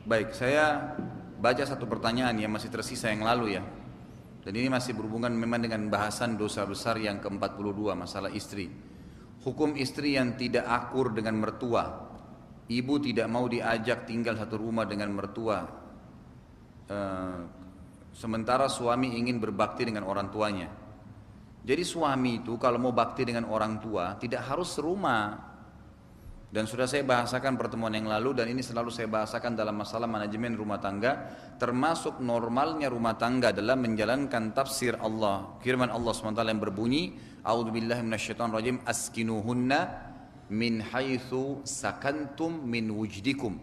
Baik, saya baca satu pertanyaan yang masih tersisa yang lalu ya. Dan ini masih berhubungan memang dengan bahasan dosa besar yang ke-42, masalah istri. Hukum istri yang tidak akur dengan mertua. Ibu tidak mau diajak tinggal satu rumah dengan mertua. Eh, Sementara suami ingin berbakti dengan orang tuanya. Jadi suami itu kalau mau bakti dengan orang tua tidak harus serumah. Dan sudah saya bahasakan pertemuan yang lalu dan ini selalu saya bahasakan dalam masalah manajemen rumah tangga, termasuk normalnya rumah tangga dalam menjalankan tafsir Allah. Firman Allah SWT yang berbunyi, A'udzubillahi minasyaitonirrajim, askinuhunna min haitsu sakantum min wujdikum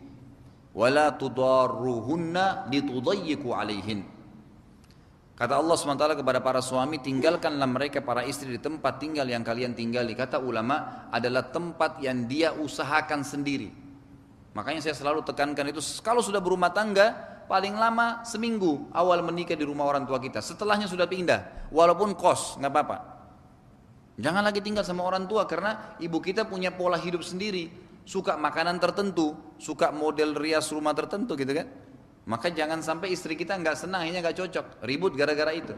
wala tudarruhunna litudayyiqu alaihin. Kata Allah SWT kepada para suami, tinggalkanlah mereka para istri di tempat tinggal yang kalian tinggali. Kata ulama, adalah tempat yang dia usahakan sendiri. Makanya saya selalu tekankan itu, kalau sudah berumah tangga, paling lama seminggu awal menikah di rumah orang tua kita. Setelahnya sudah pindah, walaupun kos, nggak apa-apa. Jangan lagi tinggal sama orang tua, karena ibu kita punya pola hidup sendiri. Suka makanan tertentu, suka model rias rumah tertentu gitu kan. Maka jangan sampai istri kita nggak senang, akhirnya nggak cocok, ribut gara-gara itu.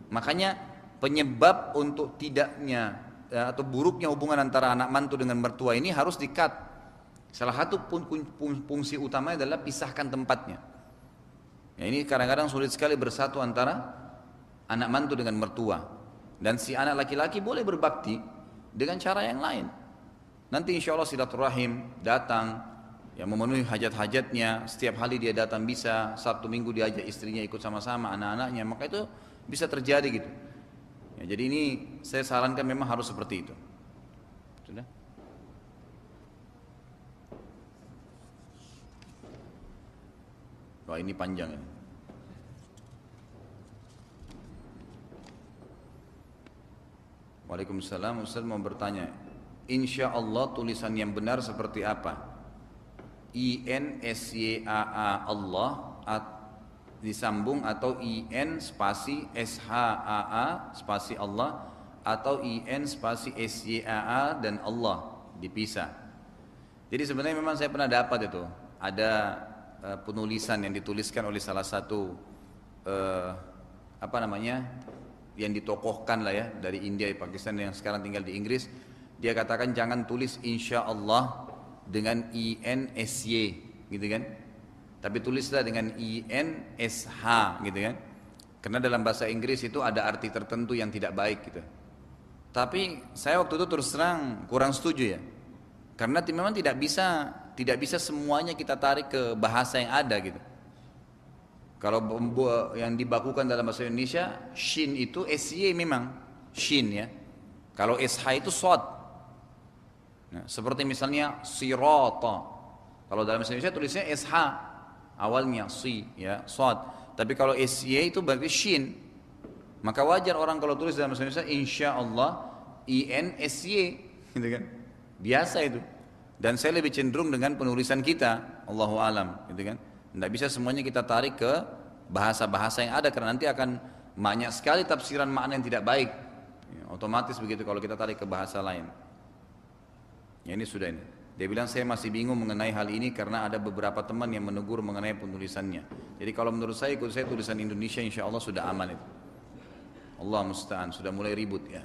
Makanya penyebab untuk tidaknya atau buruknya hubungan antara anak mantu dengan mertua ini harus di-cut. Salah satu fungsi utamanya adalah pisahkan tempatnya. Ya, ini kadang-kadang sulit sekali bersatu antara anak mantu dengan mertua. Dan si anak laki-laki boleh berbakti dengan cara yang lain. Nanti insya Allah silaturahim datang, yang memenuhi hajat-hajatnya, setiap hari dia datang bisa, Sabtu Minggu dia ajak istrinya ikut sama-sama, anak-anaknya, maka itu bisa terjadi gitu. Ya, jadi ini saya sarankan memang harus seperti itu. Sudah? Wah ini panjang ini. Waalaikumsalam, Ustaz mau bertanya, insya Allah tulisan yang benar seperti apa? INSYAA Allah disambung atau IN spasi SHAA spasi Allah atau IN spasi SYAA dan Allah dipisah. Jadi sebenarnya memang saya pernah dapat itu ada penulisan yang dituliskan oleh salah satu apa namanya yang ditokohkan lah ya dari India, Pakistan yang sekarang tinggal di Inggris. Dia katakan jangan tulis insya Allah dengan INSY gitu kan, tapi tulislah dengan INSH gitu kan, karena dalam bahasa Inggris itu ada arti tertentu yang tidak baik gitu. Tapi saya waktu itu terus terang kurang setuju ya, karena memang tidak bisa semuanya kita tarik ke bahasa yang ada gitu. Kalau yang dibakukan dalam bahasa Indonesia shin itu SY memang shin ya, kalau SH itu shod. Nah, seperti misalnya sirata. Kalau dalam bahasa Indonesia tulisnya SH awalnya si ya shod. Tapi kalau SY itu berarti shin. Maka wajar orang kalau tulis dalam bahasa Indonesia insyaallah INSY gitu kan. Biasa itu. Dan saya lebih cenderung dengan penulisan kita, Allahu alam gitu kan. Tidak bisa semuanya kita tarik ke bahasa-bahasa yang ada karena nanti akan banyak sekali tafsiran makna yang tidak baik. Ya, otomatis begitu kalau kita tarik ke bahasa lain. Ya ini sudah ini. Dia bilang saya masih bingung mengenai hal ini karena ada beberapa teman yang menegur mengenai penulisannya. Jadi kalau menurut saya ikut saya tulisan Indonesia insya Allah sudah aman itu. Allah musta'an, sudah mulai ribut ya.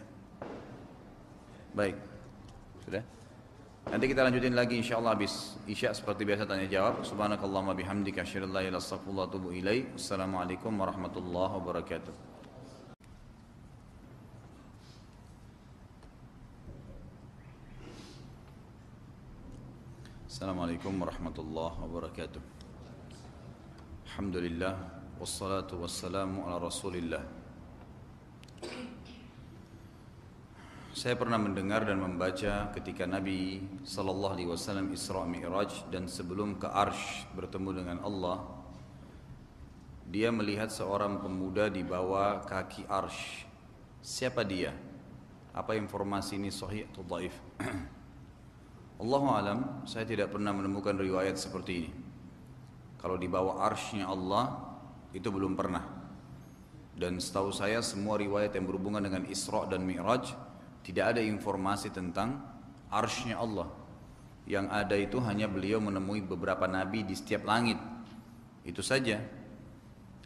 Baik, sudah. Nanti kita lanjutin lagi insya Allah habis Isya seperti biasa tanya jawab. Subhanakallahumma bihamdika asyhadu an la ilaha illa anta astaghfiruka wa atubu ilaik. Wassalamualaikum warahmatullahi wabarakatuh. Assalamualaikum warahmatullahi wabarakatuh. Alhamdulillah wassalatu wassalamu ala Rasulillah. Saya pernah mendengar dan membaca ketika Nabi sallallahu alaihi wasallam Isra Mi'raj dan sebelum ke Arsy bertemu dengan Allah, dia melihat seorang pemuda di bawah kaki Arsy. Siapa dia? Apa informasi ini sahih atau dhaif? Allahu alam, saya tidak pernah menemukan riwayat seperti ini. Kalau di bawah arsy-Nya Allah itu belum pernah. Dan setahu saya semua riwayat yang berhubungan dengan Isra dan Mi'raj tidak ada informasi tentang arsy-Nya Allah. Yang ada itu hanya beliau menemui beberapa nabi di setiap langit. Itu saja.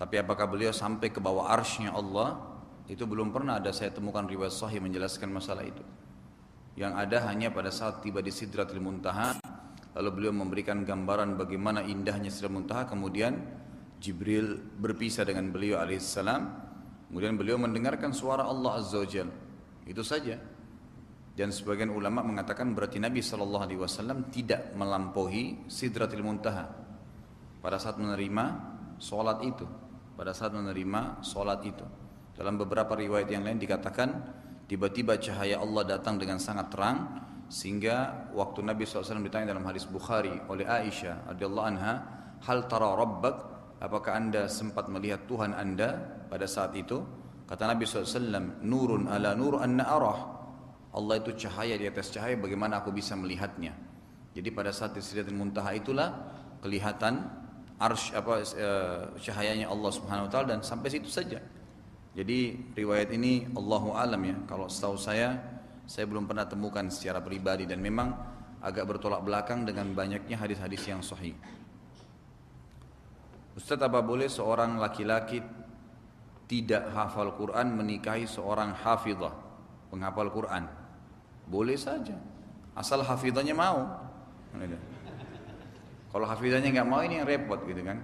Tapi apakah beliau sampai ke bawah arsy-Nya Allah? Itu belum pernah ada saya temukan riwayat sahih menjelaskan masalah itu. Yang ada hanya pada saat tiba di Sidratul Muntaha, lalu beliau memberikan gambaran bagaimana indahnya Sidratul Muntaha, kemudian Jibril berpisah dengan beliau alaihissalam, kemudian beliau mendengarkan suara Allah Azza wa Jalla. Itu saja. Dan sebagian ulama mengatakan berarti Nabi SAW tidak melampaui Sidratul Muntaha pada saat menerima solat itu. Pada saat menerima solat itu, dalam beberapa riwayat yang lain dikatakan tiba-tiba cahaya Allah datang dengan sangat terang, sehingga waktu Nabi SAW ditanya dalam hadis Bukhari oleh Aisyah radhiyallahu anha, hal tara rabbak, apakah anda sempat melihat Tuhan anda pada saat itu? Kata Nabi SAW, nurun ala nur anna arah, Allah itu cahaya di atas cahaya, bagaimana aku bisa melihatnya. Jadi pada saat di Sidratul Muntaha itulah kelihatan cahayanya Allah Subhanahu wa taala, dan sampai situ saja. Jadi riwayat ini Allahu alam ya, kalau setahu saya belum pernah temukan secara pribadi, dan memang agak bertolak belakang dengan banyaknya hadis-hadis yang sahih. Ustaz, apa boleh seorang laki-laki tidak hafal Quran menikahi seorang hafizah, penghafal Quran? Boleh saja, asal hafizahnya mau. Kalau hafizahnya nggak mau, ini yang repot gitu kan.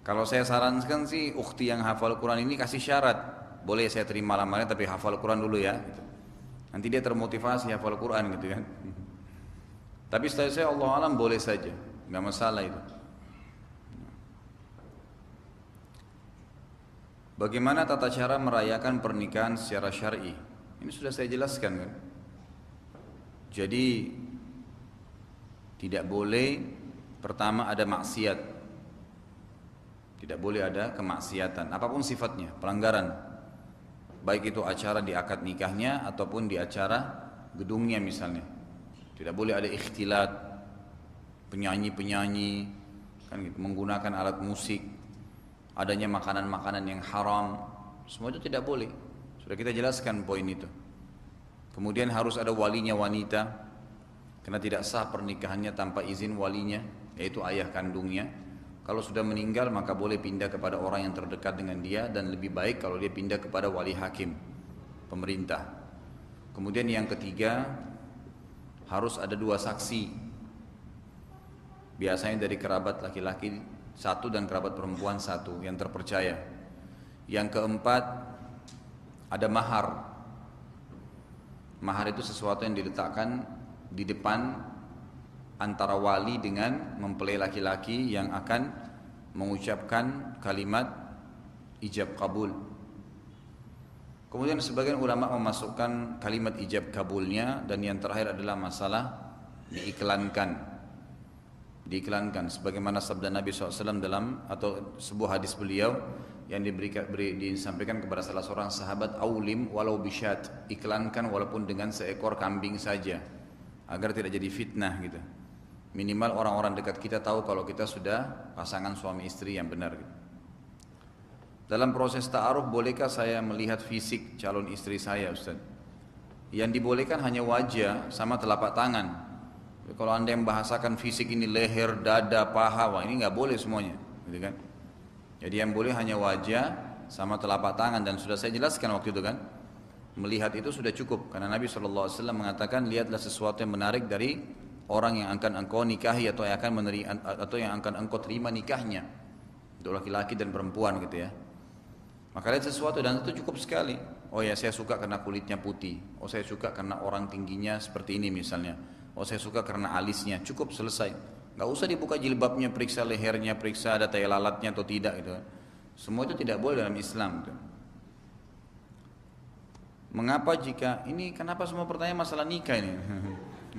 Kalau saya sarankan sih, ukhti yang hafal Quran ini kasih syarat, boleh saya terima lamarannya tapi hafal Quran dulu ya gitu. Nanti dia termotivasi hafal Quran gitu kan. Tapi setelah saya Allah alam boleh saja, nggak masalah itu. Bagaimana tata cara merayakan pernikahan secara syar'i? Ini sudah saya jelaskan kan. Jadi tidak boleh, pertama ada maksiat, tidak boleh ada kemaksiatan apapun sifatnya, pelanggaran, baik itu acara di akad nikahnya ataupun di acara gedungnya misalnya. Tidak boleh ada ikhtilat, penyanyi-penyanyi kan gitu, menggunakan alat musik, adanya makanan-makanan yang haram, semua itu tidak boleh. Sudah kita jelaskan poin itu. Kemudian harus ada walinya wanita, karena tidak sah pernikahannya tanpa izin walinya, yaitu ayah kandungnya. Kalau sudah meninggal maka boleh pindah kepada orang yang terdekat dengan dia, dan lebih baik kalau dia pindah kepada wali hakim, pemerintah. Kemudian yang ketiga, harus ada 2 saksi. Biasanya dari kerabat laki-laki 1 dan kerabat perempuan 1 yang terpercaya. Yang keempat, ada mahar. Mahar itu sesuatu yang diletakkan di depan antara wali dengan mempelai laki-laki yang akan mengucapkan kalimat ijab kabul. Kemudian sebagian ulama memasukkan kalimat ijab kabulnya, dan yang terakhir adalah masalah diiklankan sebagaimana sabda Nabi SAW dalam atau sebuah hadis beliau yang disampaikan kepada salah seorang sahabat, aulim walau bisyat, iklankan walaupun dengan seekor kambing saja, agar tidak jadi fitnah gitu. Minimal orang-orang dekat kita tahu kalau kita sudah pasangan suami istri yang benar gitu. Dalam proses ta'aruf, bolehkah saya melihat fisik calon istri saya, Ustaz? Yang dibolehkan hanya wajah sama telapak tangan. Kalau anda yang bahasakan fisik ini leher, dada, paha, wah ini nggak boleh semuanya, gitu kan? Jadi yang boleh hanya wajah sama telapak tangan, dan sudah saya jelaskan waktu itu kan. Melihat itu sudah cukup, karena Nabi SAW mengatakan, lihatlah sesuatu yang menarik dari orang yang akan engkau nikahi atau yang akan engkau terima nikahnya, untuk laki-laki dan perempuan gitu ya. Maka lihat sesuatu dan itu cukup sekali. Oh ya, saya suka karena kulitnya putih. Oh saya suka karena orang tingginya seperti ini misalnya. Oh saya suka karena alisnya. Cukup, selesai. Gak usah dibuka jilbabnya, periksa lehernya, periksa ada tai lalatnya atau tidak gitu. Semua itu tidak boleh dalam Islam gitu. Mengapa jika ini, kenapa semua pertanyaan masalah nikah ini?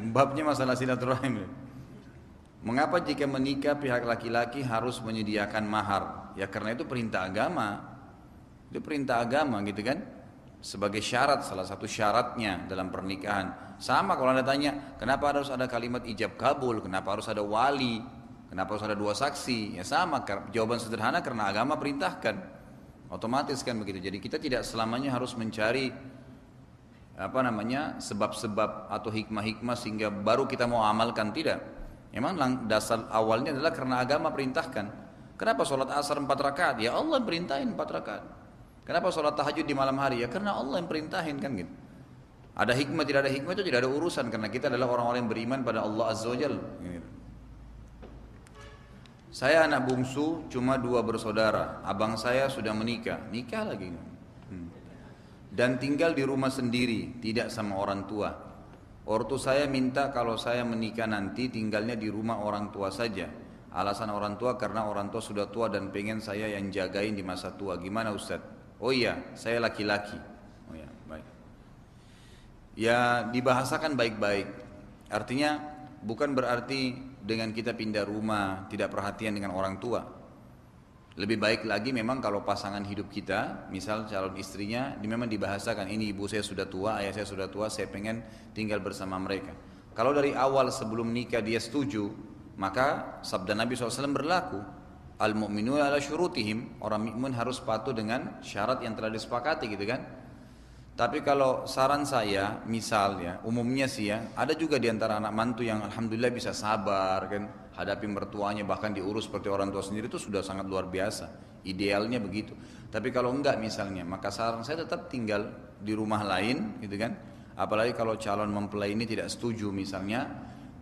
Babnya masalah silaturahim. Mengapa jika menikah pihak laki-laki harus menyediakan mahar? Ya karena itu perintah agama. Itu perintah agama gitu kan. Sebagai syarat, salah satu syaratnya dalam pernikahan. Sama kalau anda tanya, kenapa harus ada kalimat ijab kabul? Kenapa harus ada wali? Kenapa harus ada 2 saksi? Ya sama, jawaban sederhana, karena agama perintahkan. Otomatis kan begitu. Jadi kita tidak selamanya harus mencari sebab-sebab atau hikmah-hikmah sehingga baru kita mau amalkan, tidak. Memang dasar awalnya adalah karena agama perintahkan. Kenapa sholat asar 4 rakaat? Ya Allah yang perintahin 4 rakaat. Kenapa sholat tahajud di malam hari? Ya karena Allah yang perintahin kan gitu. Ada hikmah tidak ada hikmah itu tidak ada urusan, karena kita adalah orang-orang yang beriman pada Allah Azza wa Jalla. Gitu. Saya anak bungsu, cuma 2 bersaudara. Abang saya sudah menikah, nikah lagi. Dan tinggal di rumah sendiri, tidak sama orang tua. Ortu saya minta kalau saya menikah nanti tinggalnya di rumah orang tua saja. Alasan orang tua karena orang tua sudah tua dan pengen saya yang jagain di masa tua. Gimana Ustaz? Oh iya, saya laki-laki. Oh iya, baik. Ya dibahasakan baik-baik. Artinya bukan berarti dengan kita pindah rumah tidak perhatian dengan orang tua. Lebih baik lagi memang kalau pasangan hidup kita, misal calon istrinya, memang dibahasakan, ini ibu saya sudah tua, ayah saya sudah tua, saya pengen tinggal bersama mereka. Kalau dari awal sebelum nikah dia setuju, maka sabda Nabi SAW berlaku, al-mu'minuna ala syurutihim, orang mukmin harus patuh dengan syarat yang telah disepakati gitu kan. Tapi kalau saran saya, misal ya, umumnya sih ya, ada juga di antara anak mantu yang alhamdulillah bisa sabar kan, hadapi mertuanya, bahkan diurus seperti orang tua sendiri, itu sudah sangat luar biasa. Idealnya begitu. Tapi kalau enggak misalnya, maka saran saya tetap tinggal di rumah lain gitu kan. Apalagi kalau calon mempelai ini tidak setuju misalnya,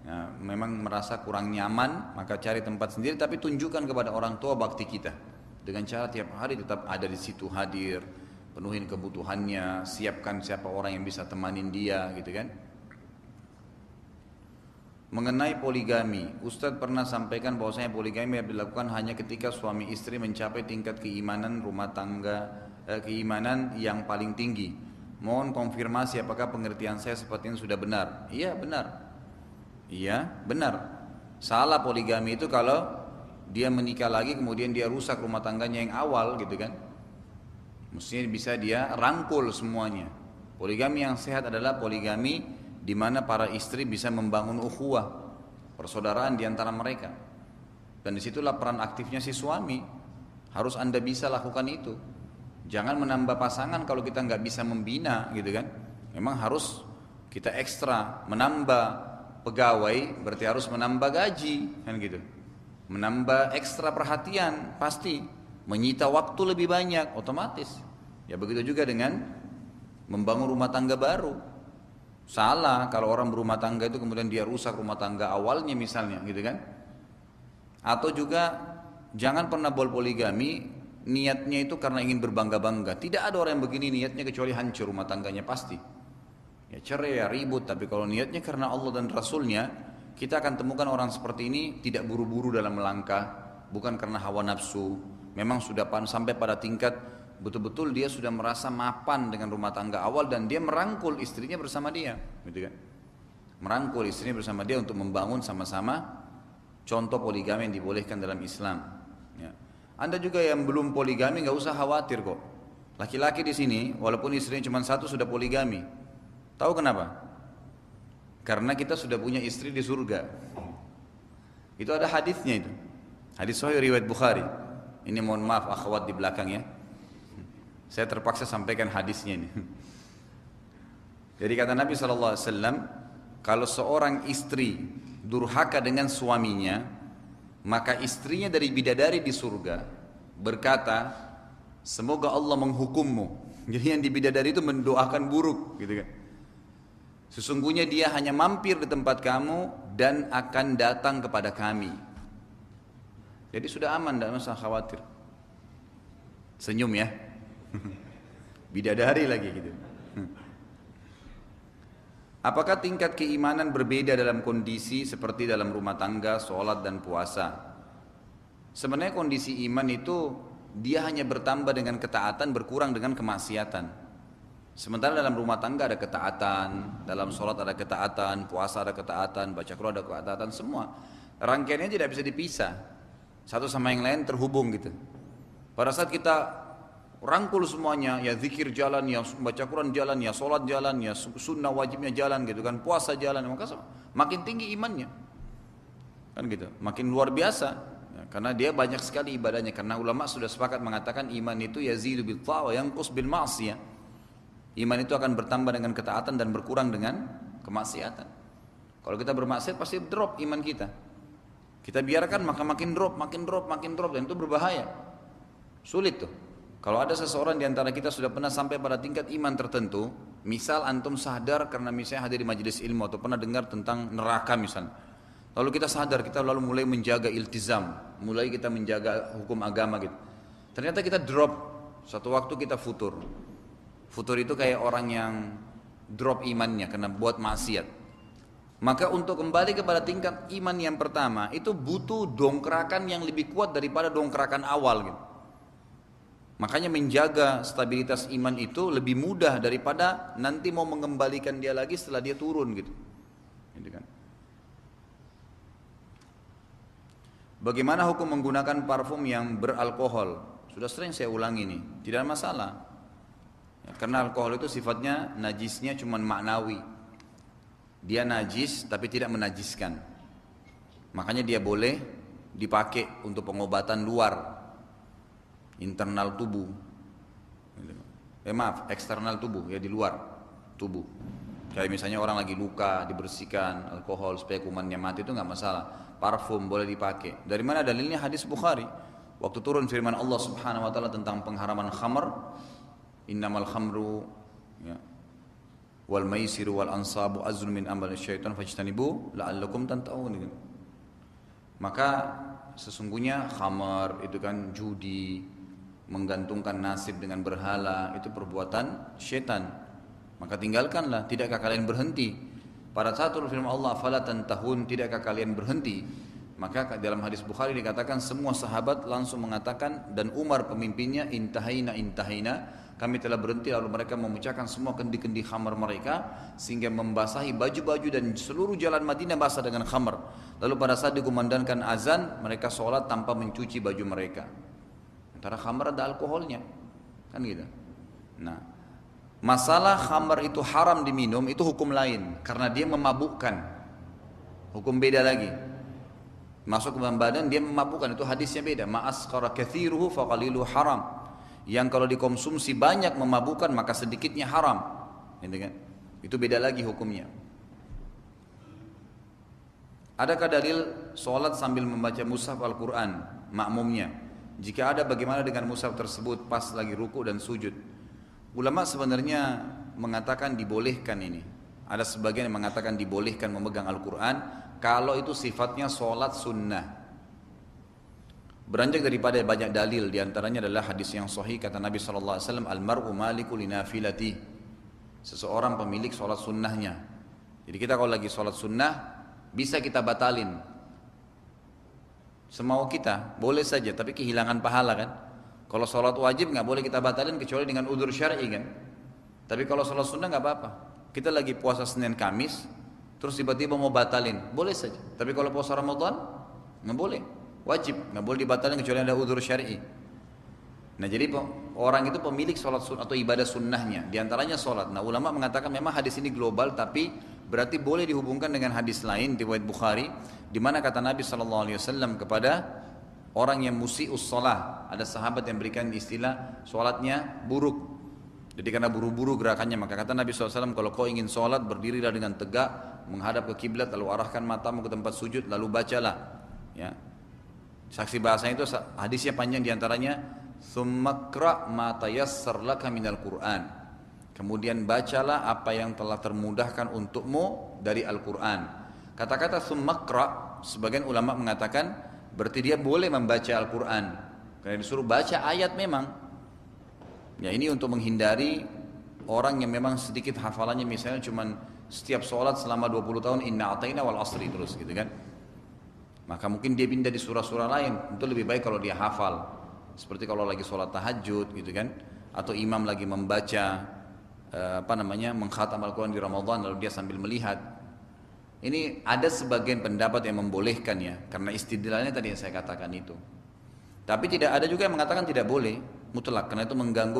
ya, memang merasa kurang nyaman, maka cari tempat sendiri, tapi tunjukkan kepada orang tua bakti kita. Dengan cara tiap hari tetap ada di situ hadir, penuhin kebutuhannya, siapkan siapa orang yang bisa temanin dia gitu kan. Mengenai poligami, Ustadz pernah sampaikan bahwasanya poligami dilakukan hanya ketika suami istri mencapai tingkat keimanan rumah tangga, keimanan yang paling tinggi. Mohon konfirmasi apakah pengertian saya seperti ini sudah benar. Iya benar. Iya benar. Salah poligami itu kalau dia menikah lagi kemudian dia rusak rumah tangganya yang awal gitu kan. Mestinya bisa dia rangkul semuanya. Poligami yang sehat adalah poligami di mana para istri bisa membangun ukhuwah, persaudaraan di antara mereka. Dan disitulah peran aktifnya si suami. Harus Anda bisa lakukan itu. Jangan menambah pasangan kalau kita nggak bisa membina gitu kan. Memang harus kita ekstra menambah pegawai, berarti harus menambah gaji kan gitu. Menambah ekstra perhatian pasti. Menyita waktu lebih banyak otomatis. Ya begitu juga dengan membangun rumah tangga baru. Salah kalau orang berumah tangga itu kemudian dia rusak rumah tangga awalnya misalnya gitu kan. Atau juga jangan pernah poligami niatnya itu karena ingin berbangga-bangga. Tidak ada orang yang begini niatnya kecuali hancur rumah tangganya pasti. Ya cerai ya ribut, tapi kalau niatnya karena Allah dan Rasulnya, kita akan temukan orang seperti ini tidak buru-buru dalam melangkah, bukan karena hawa nafsu. Memang sudah sampai pada tingkat betul-betul dia sudah merasa mapan dengan rumah tangga awal dan dia merangkul istrinya bersama dia, gitu kan? Merangkul istrinya bersama dia untuk membangun sama-sama contoh poligami yang dibolehkan dalam Islam. Ya. Anda juga yang belum poligami nggak usah khawatir kok. Laki-laki di sini walaupun istrinya cuma satu sudah poligami. Tahu kenapa? Karena kita sudah punya istri di surga. Itu ada hadisnya itu. Hadis sahih riwayat Bukhari. Ini mohon maaf akhwat di belakang ya. Saya terpaksa sampaikan hadisnya ini. Jadi kata Nabi SAW, kalau seorang istri durhaka dengan suaminya, maka istrinya dari bidadari di surga berkata, semoga Allah menghukummu. Jadi yang di bidadari itu mendoakan buruk, gitu kan? Sesungguhnya dia hanya mampir di tempat kamu dan akan datang kepada kami. Jadi sudah aman, tidak usah khawatir. Senyum ya. Bidadari lagi gitu. Apakah tingkat keimanan berbeda dalam kondisi seperti dalam rumah tangga, sholat dan puasa? Sebenarnya kondisi iman itu dia hanya bertambah dengan ketaatan, berkurang dengan kemaksiatan. Sementara dalam rumah tangga ada ketaatan, dalam sholat ada ketaatan, puasa ada ketaatan, baca Quran ada ketaatan, semua rangkaiannya tidak bisa dipisah, satu sama yang lain terhubung gitu. Pada saat kita rangkul semuanya, ya zikir jalan, ya baca Quran jalan, ya sholat jalan, ya sunnah wajibnya jalan gitu kan, puasa jalan, maka makin tinggi imannya kan gitu, makin luar biasa ya, karena dia banyak sekali ibadahnya. Karena ulama sudah sepakat mengatakan iman itu yazidu bil ta'a wa yanqus bil ma'siyah. Iman itu akan bertambah dengan ketaatan dan berkurang dengan kemaksiatan. Kalau kita bermaksiat pasti drop iman kita. Kita biarkan maka makin drop, dan itu berbahaya. Sulit tuh. Kalau ada seseorang di antara kita sudah pernah sampai pada tingkat iman tertentu, misal antum sadar karena misalnya hadir di majelis ilmu atau pernah dengar tentang neraka misalnya. Lalu kita sadar, kita lalu mulai menjaga iltizam, mulai kita menjaga hukum agama gitu. Ternyata kita drop, suatu waktu kita futur. Futur itu kayak orang yang drop imannya karena buat maksiat. Maka untuk kembali kepada tingkat iman yang pertama itu butuh dongkrakan yang lebih kuat daripada dongkrakan awal gitu. Makanya menjaga stabilitas iman itu lebih mudah daripada nanti mau mengembalikan dia lagi setelah dia turun gitu. Gitu kan. Bagaimana hukum menggunakan parfum yang beralkohol? Sudah sering saya ulangi ini, tidak ada masalah. Ya, karena alkohol itu sifatnya najisnya cuma maknawi. Dia najis tapi tidak menajiskan. Makanya dia boleh dipakai untuk pengobatan luar, internal tubuh. Maaf, eksternal tubuh ya, di luar tubuh. Kayak misalnya orang lagi luka dibersihkan alkohol supaya kumannya mati, itu nggak masalah. Parfum boleh dipakai. Dari mana dalilnya? Hadis Bukhari. Waktu turun firman Allah Subhanahu wa taala tentang pengharaman khamr, innamal khamru ya, wal maisiru wal ansabu azlun min amali syaitan fajtanibu la'allakum tanta'un. Maka sesungguhnya khamar itu kan judi, menggantungkan nasib dengan berhala, itu perbuatan syaitan. Maka tinggalkanlah. Tidakkah kalian berhenti? Pada saat turun firman Allah fala tantahun, tidakkah kalian berhenti? Maka dalam hadis Bukhari dikatakan semua sahabat langsung mengatakan, dan Umar pemimpinnya, intahina, kami telah berhenti. Lalu mereka memecahkan semua kendi-kendi khamar mereka sehingga membasahi baju-baju dan seluruh jalan Madinah basah dengan khamar. Lalu pada saat dikumandangkan azan, mereka sholat tanpa mencuci baju mereka. Antara khamar ada alkoholnya, kan gitu. Nah, masalah khamar itu haram diminum itu hukum lain karena dia memabukkan. Hukum beda lagi. Masuk ke dalam badan dia memabukkan, itu hadisnya beda. Ma'asqara kathiruhu faqaliluhu haram. Yang kalau dikonsumsi banyak memabukkan maka sedikitnya haram. Itu beda lagi hukumnya. Adakah dalil sholat sambil membaca mushaf Al-Quran makmumnya? Jika ada, bagaimana dengan mushaf tersebut pas lagi ruku dan sujud? Ulama sebenarnya mengatakan dibolehkan ini. Ada sebagian yang mengatakan dibolehkan memegang Al-Quran kalau itu sifatnya sholat sunnah. Beranjak daripada banyak dalil, diantaranya adalah hadis yang sahih kata Nabi SAW, almar'u maliku linafilati, seseorang pemilik sholat sunnahnya. Jadi kita kalau lagi sholat sunnah bisa kita batalin semau kita, boleh saja, tapi kehilangan pahala kan. Kalau sholat wajib nggak boleh kita batalin kecuali dengan udzur syar'i kan. Tapi kalau sholat sunnah nggak apa-apa. Kita lagi puasa Senin Kamis terus tiba-tiba mau batalin, boleh saja. Tapi kalau puasa Ramadan nggak boleh. Wajib, nggak boleh dibatalkan kecuali ada udzur syar'i. Nah jadi orang itu pemilik sholat atau ibadah sunnahnya, diantaranya sholat. Nah ulama mengatakan memang hadis ini global, tapi berarti boleh dihubungkan dengan hadis lain riwayat Bukhari, di mana kata Nabi SAW kepada orang yang musi'us sholah, ada sahabat yang berikan istilah sholatnya buruk. Jadi karena buru-buru gerakannya, maka kata Nabi SAW, kalau kau ingin sholat berdirilah dengan tegak, menghadap ke kiblat, lalu arahkan matamu ke tempat sujud, lalu bacalah. Ya. Saksi bahasanya itu hadisnya panjang, diantaranya tsummakra ma tayassar laka minal Qur'an. Kemudian bacalah apa yang telah termudahkan untukmu dari Al-Qur'an. Kata-kata tsummakra, sebagian ulama mengatakan berarti dia boleh membaca Al-Qur'an. Karena disuruh baca ayat memang. Ya ini untuk menghindari orang yang memang sedikit hafalannya, misalnya cuman setiap sholat selama 20 tahun inna ataina wal asri terus gitu kan. Maka mungkin dia pindah di surah-surah lain. Itu lebih baik kalau dia hafal. Seperti kalau lagi sholat tahajud gitu kan, atau imam lagi membaca mengkhatam Al-Quran di Ramadan lalu dia sambil melihat. Ini ada sebagian pendapat yang membolehkan ya, karena istidlalnya tadi yang saya katakan itu. Tapi tidak ada juga yang mengatakan tidak boleh mutlak, karena itu mengganggu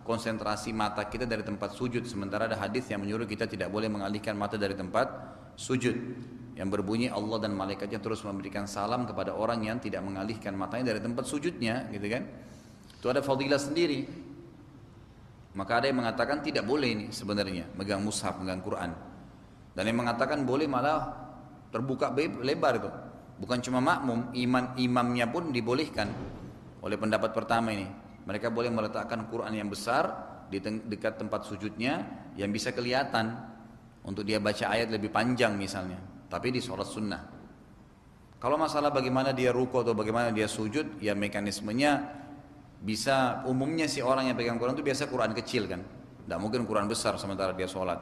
konsentrasi mata kita dari tempat sujud. Sementara ada hadis yang menyuruh kita tidak boleh mengalihkan mata dari tempat sujud, yang berbunyi Allah dan malaikatnya terus memberikan salam kepada orang yang tidak mengalihkan matanya dari tempat sujudnya, gitu kan? Itu ada fadilah sendiri. Maka ada yang mengatakan tidak boleh ini sebenarnya megang mushaf, megang Quran. Dan yang mengatakan boleh malah terbuka lebar itu. Bukan cuma makmum, imamnya pun dibolehkan oleh pendapat pertama ini. Mereka boleh meletakkan Quran yang besar di dekat tempat sujudnya yang bisa kelihatan untuk dia baca ayat lebih panjang misalnya, tapi di sholat sunnah. Kalau masalah bagaimana dia ruku atau bagaimana dia sujud, ya mekanismenya bisa, umumnya si orang yang pegang Quran itu biasa Quran kecil kan, tidak mungkin Quran besar sementara dia sholat.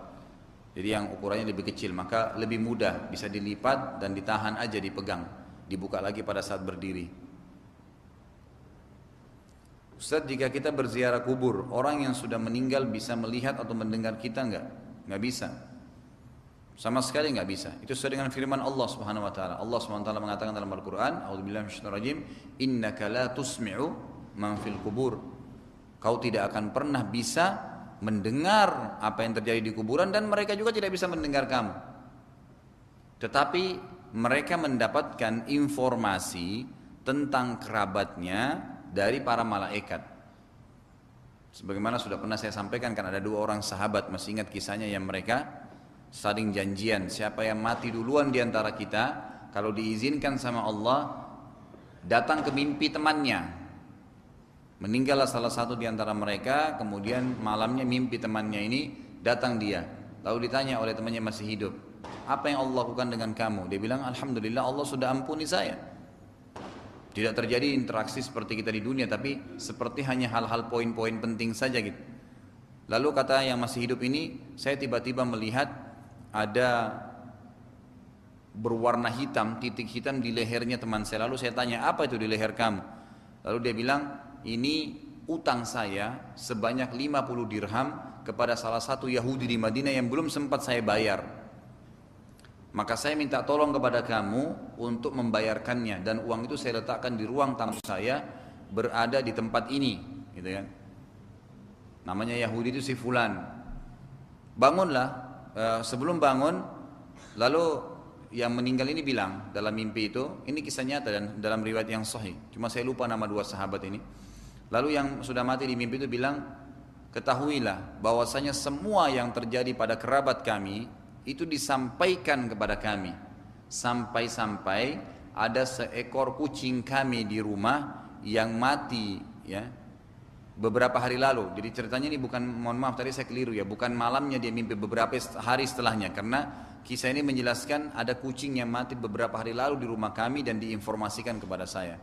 Jadi yang ukurannya lebih kecil, maka lebih mudah, bisa dilipat dan ditahan aja, dipegang, dibuka lagi pada saat berdiri. Ustaz, jika kita berziarah kubur, orang yang sudah meninggal bisa melihat atau mendengar kita enggak? Enggak bisa. Sama sekali enggak bisa. Itu sesuai dengan firman Allah Subhanahu wa taala. Allah Subhanahu wa taala mengatakan dalam Al-Qur'an, "A'udzubillahi minasyaitonir rajim, innaka la tusmi'u man fil kubur." Kau tidak akan pernah bisa mendengar apa yang terjadi di kuburan, dan mereka juga tidak bisa mendengar kamu. Tetapi mereka mendapatkan informasi tentang kerabatnya dari para malaikat. Sebagaimana sudah pernah saya sampaikan, kan ada 2 orang sahabat, masih ingat kisahnya, yang mereka saling janjian, siapa yang mati duluan di antara kita, kalau diizinkan sama Allah, datang ke mimpi temannya. Meninggallah salah satu di antara mereka, kemudian malamnya mimpi temannya ini, datang dia. Lalu ditanya oleh temannya masih hidup, apa yang Allah lakukan dengan kamu? Dia bilang, alhamdulillah Allah sudah ampuni saya. Tidak terjadi interaksi seperti kita di dunia, tapi seperti hanya hal-hal poin-poin penting saja gitu. Lalu kata yang masih hidup ini, saya tiba-tiba melihat ada berwarna hitam, titik hitam di lehernya teman saya. Lalu saya tanya, apa itu di leher kamu? Lalu dia bilang, ini utang saya sebanyak 50 dirham kepada salah satu Yahudi di Madinah yang belum sempat saya bayar. Maka saya minta tolong kepada kamu untuk membayarkannya, dan uang itu saya letakkan di ruang tamu saya, berada di tempat ini, gitu kan. Namanya Yahudi itu si Fulan. Bangunlah, sebelum bangun, lalu yang meninggal ini bilang dalam mimpi itu, ini kisah nyata dan dalam riwayat yang sahih. Cuma saya lupa nama 2 sahabat ini. Lalu yang sudah mati di mimpi itu bilang, ketahuilah bahwasanya semua yang terjadi pada kerabat kami itu disampaikan kepada kami, sampai-sampai ada seekor kucing kami di rumah yang mati ya beberapa hari lalu. Jadi ceritanya ini bukan, mohon maaf tadi saya keliru ya, bukan malamnya dia mimpi, beberapa hari setelahnya, karena kisah ini menjelaskan ada kucing yang mati beberapa hari lalu di rumah kami dan diinformasikan kepada saya.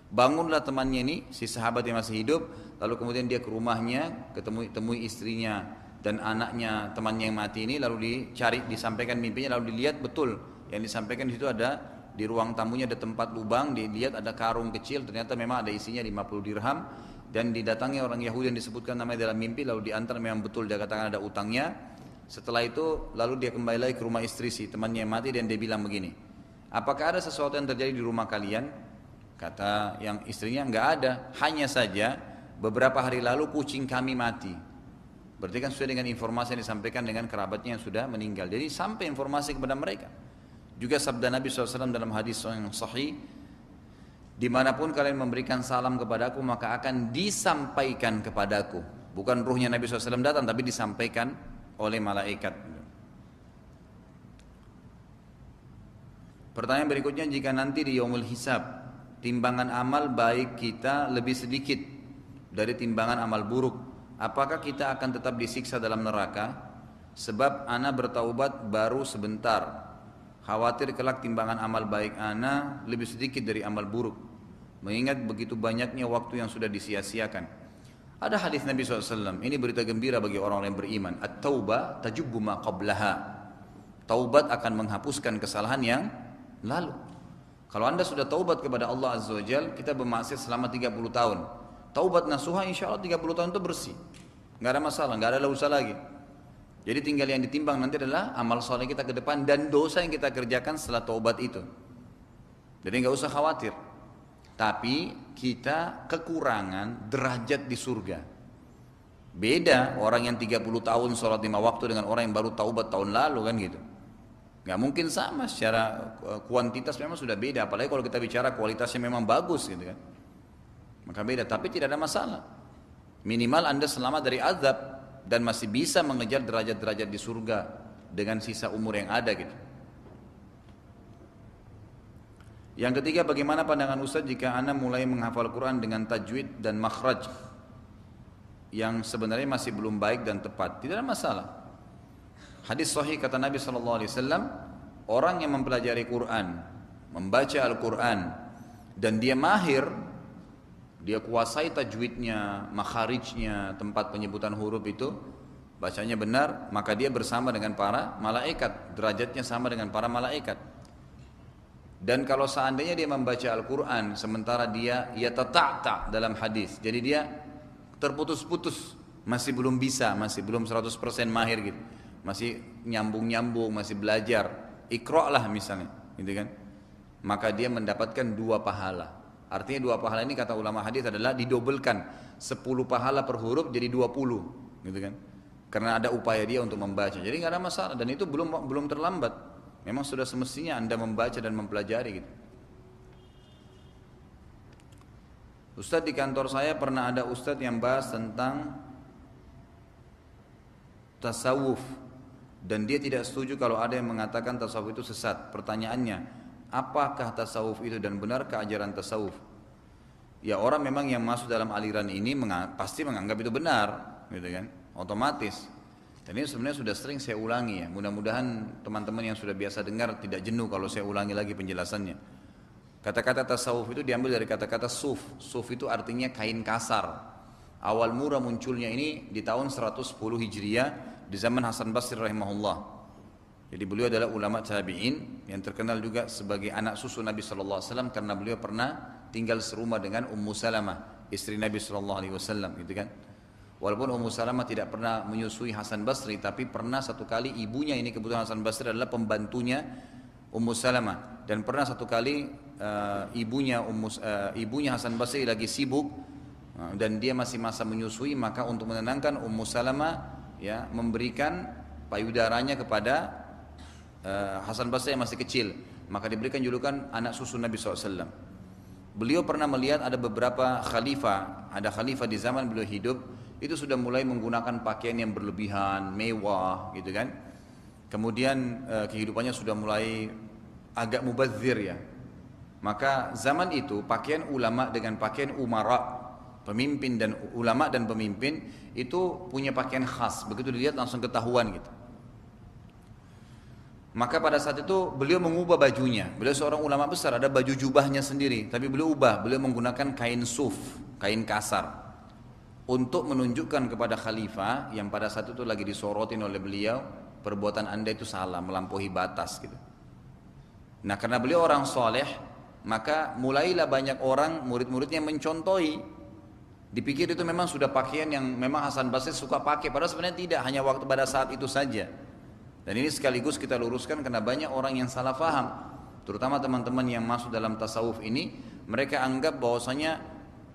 Bangunlah temannya ini, si sahabat yang masih hidup, lalu kemudian dia ke rumahnya, temui istrinya dan anaknya temannya yang mati ini, lalu dicari, disampaikan mimpinya, lalu dilihat betul yang disampaikan di situ ada, di ruang tamunya ada tempat lubang, dilihat ada karung kecil, ternyata memang ada isinya 50 dirham, dan didatangi orang Yahudi yang disebutkan namanya dalam mimpi, lalu diantar, memang betul dia katakan ada utangnya. Setelah itu lalu dia kembali lagi ke rumah istri si temannya yang mati, dan dia bilang begini, apakah ada sesuatu yang terjadi di rumah kalian? Kata yang istrinya, enggak ada, hanya saja beberapa hari lalu kucing kami mati. Berarti kan sesuai dengan informasi yang disampaikan dengan kerabatnya yang sudah meninggal. Jadi sampai informasi kepada mereka. Juga sabda Nabi SAW dalam hadis yang sahih, dimanapun kalian memberikan salam kepadaku, maka akan disampaikan kepadaku. Bukan ruhnya Nabi SAW datang, tapi disampaikan oleh malaikat. Pertanyaan berikutnya, jika nanti di yaumul hisab, timbangan amal baik kita lebih sedikit dari timbangan amal buruk, apakah kita akan tetap disiksa dalam neraka? Sebab ana bertaubat baru sebentar, khawatir kelak timbangan amal baik ana lebih sedikit dari amal buruk, mengingat begitu banyaknya waktu yang sudah disia-siakan. Ada hadis Nabi SAW, ini berita gembira bagi orang-orang yang beriman. At-taubah tajubbu ma qablaha. Taubat akan menghapuskan kesalahan yang lalu. Kalau anda sudah taubat kepada Allah Azza wa Jal, kita bermaksiat selama 30 tahun, taubat nasuha, insya Allah 30 tahun itu bersih, nggak ada masalah, nggak ada dosa lagi. Jadi tinggal yang ditimbang nanti adalah amal soleh kita ke depan dan dosa yang kita kerjakan setelah taubat itu. Jadi nggak usah khawatir. Tapi kita kekurangan derajat di surga. Beda orang yang 30 tahun sholat 5 waktu dengan orang yang baru taubat tahun lalu kan gitu. Nggak mungkin sama, secara kuantitas memang sudah beda. Apalagi kalau kita bicara kualitasnya memang bagus gitu kan. Maka beda, tapi tidak ada masalah. Minimal anda selamat dari azab dan masih bisa mengejar derajat-derajat di surga dengan sisa umur yang ada gitu. Yang ketiga, bagaimana pandangan Ustaz jika ana mulai menghafal Quran dengan tajwid dan makhraj yang sebenarnya masih belum baik dan tepat? Tidak ada masalah. Hadis sahih kata Nabi SAW, orang yang mempelajari Quran, membaca Al-Quran, dan dia mahir, dia kuasai tajwidnya, makharijnya, tempat penyebutan huruf itu, bacanya benar, maka dia bersama dengan para malaikat, derajatnya sama dengan para malaikat. Dan kalau seandainya dia membaca Al-Quran sementara dia yatata'ta dalam hadis, jadi dia terputus-putus, masih belum bisa, masih belum 100% mahir gitu, masih nyambung-nyambung, masih belajar, iqra' lah misalnya, gitu kan, maka dia mendapatkan 2 pahala. Artinya 2 pahala ini kata ulama hadis adalah didobelkan, 10 pahala per huruf jadi 20, gitu kan, karena ada upaya dia untuk membaca. Jadi nggak ada masalah, dan itu belum terlambat. Memang sudah semestinya Anda membaca dan mempelajari gitu. Ustadz, di kantor saya pernah ada ustadz yang bahas tentang tasawuf, dan dia tidak setuju kalau ada yang mengatakan tasawuf itu sesat. Pertanyaannya, apakah tasawuf itu dan benarkah ajaran tasawuf? Ya, orang memang yang masuk dalam aliran ini pasti menganggap itu benar, gitu kan, otomatis. Dan ini sebenarnya sudah sering saya ulangi ya, mudah-mudahan teman-teman yang sudah biasa dengar tidak jenuh kalau saya ulangi lagi penjelasannya. Kata-kata tasawuf itu diambil dari kata-kata suf. Suf itu artinya kain kasar. Awal mula munculnya ini di tahun 110 Hijriah di zaman Hasan Basri rahimahullah. Jadi beliau adalah ulama tabi'in yang terkenal juga sebagai anak susu Nabi SAW karena beliau pernah tinggal serumah dengan Ummu Salamah, istri Nabi SAW, gitu kan. Walaupun Ummu Salamah tidak pernah menyusui Hasan Basri, tapi pernah satu kali ibunya, ini kebetulan Hasan Basri adalah pembantunya Ummu Salamah, dan pernah satu kali ibunya Hasan Basri lagi sibuk dan dia masih masa menyusui, maka untuk menenangkan Ummu Salamah ya memberikan payudaranya kepada Hasan Basri yang masih kecil, maka diberikan julukan anak susu Nabi SAW. Beliau pernah melihat ada beberapa khalifah, ada khalifah di zaman beliau hidup itu sudah mulai menggunakan pakaian yang berlebihan, mewah, gitu kan. Kemudian kehidupannya sudah mulai agak mubadzir ya. Maka zaman itu pakaian ulama dengan pakaian umara, pemimpin dan ulama dan pemimpin itu punya pakaian khas. Begitu dilihat langsung ketahuan gitu. Maka pada saat itu beliau mengubah bajunya. Beliau seorang ulama besar, ada baju jubahnya sendiri, tapi beliau ubah, beliau menggunakan kain suf, kain kasar, untuk menunjukkan kepada khalifah yang pada saat itu lagi disorotin oleh beliau, perbuatan anda itu salah, melampaui batas gitu. Nah, karena beliau orang soleh, maka mulailah banyak orang murid-muridnya mencontohi. Dipikir itu memang sudah pakaian yang memang Hasan Basri suka pakai, padahal sebenarnya tidak, hanya waktu pada saat itu saja. Dan ini sekaligus kita luruskan karena banyak orang yang salah faham, terutama teman-teman yang masuk dalam tasawuf ini. Mereka anggap bahwasanya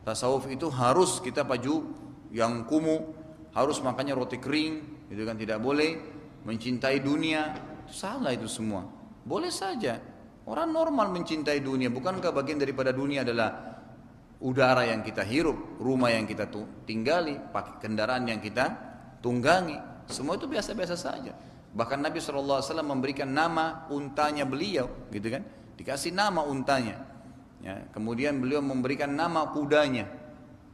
tasawuf itu harus kita baju yang kumuh, harus makannya roti kering, itu kan, tidak boleh mencintai dunia. Itu salah, itu semua. Boleh saja orang normal mencintai dunia. Bukankah bagian daripada dunia adalah udara yang kita hirup, rumah yang kita tinggali, pakai kendaraan yang kita tunggangi? Semua itu biasa-biasa saja. Bahkan Nabi SAW memberikan nama untanya beliau, gitu kan, dikasih nama untanya ya. Kemudian beliau memberikan nama kudanya,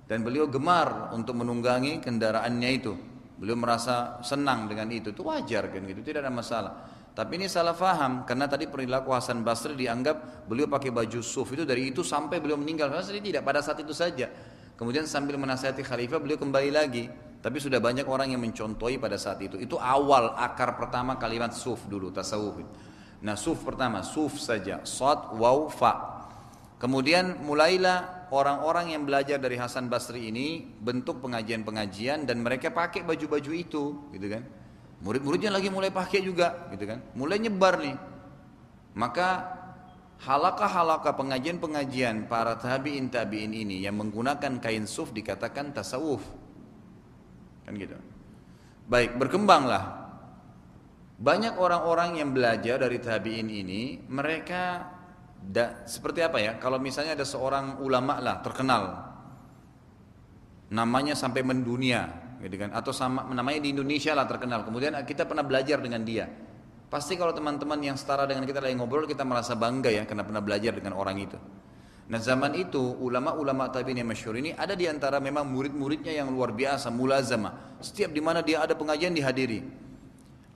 dan beliau gemar untuk menunggangi kendaraannya itu. Beliau merasa senang dengan itu wajar kan gitu, tidak ada masalah. Tapi ini salah faham, karena tadi perilaku Hasan Basri dianggap beliau pakai baju suf itu dari itu sampai beliau meninggal. Padahal tidak, pada saat itu saja. Kemudian sambil menasihati khalifah beliau kembali lagi. Tapi sudah banyak orang yang mencontohi pada saat itu. Itu awal akar pertama kalimat suf dulu, tasawuf. Nah, suf pertama, suf saja, shad, waw, fa. Kemudian mulailah orang-orang yang belajar dari Hasan Basri ini bentuk pengajian-pengajian, dan mereka pakai baju-baju itu, gitu kan. Murid-muridnya lagi mulai pakai juga, gitu kan. Mulai nyebar nih. Maka halaqah-halaqah pengajian-pengajian para tabi'in ini yang menggunakan kain suf dikatakan tasawuf. Kan gitu. Baik, berkembanglah. Banyak orang-orang yang belajar dari tabi'in ini, mereka seperti apa ya? Kalau misalnya ada seorang ulama lah terkenal, namanya sampai mendunia, gitu kan? Atau namanya di Indonesia lah terkenal. Kemudian kita pernah belajar dengan dia. Pasti kalau teman-teman yang setara dengan kita lagi ngobrol, kita merasa bangga ya karena pernah belajar dengan orang itu. Nah zaman itu ulama-ulama tabi'in yang masyhur ini ada di antara memang murid-muridnya yang luar biasa, mulazamah. Setiap di mana dia ada pengajian dihadiri.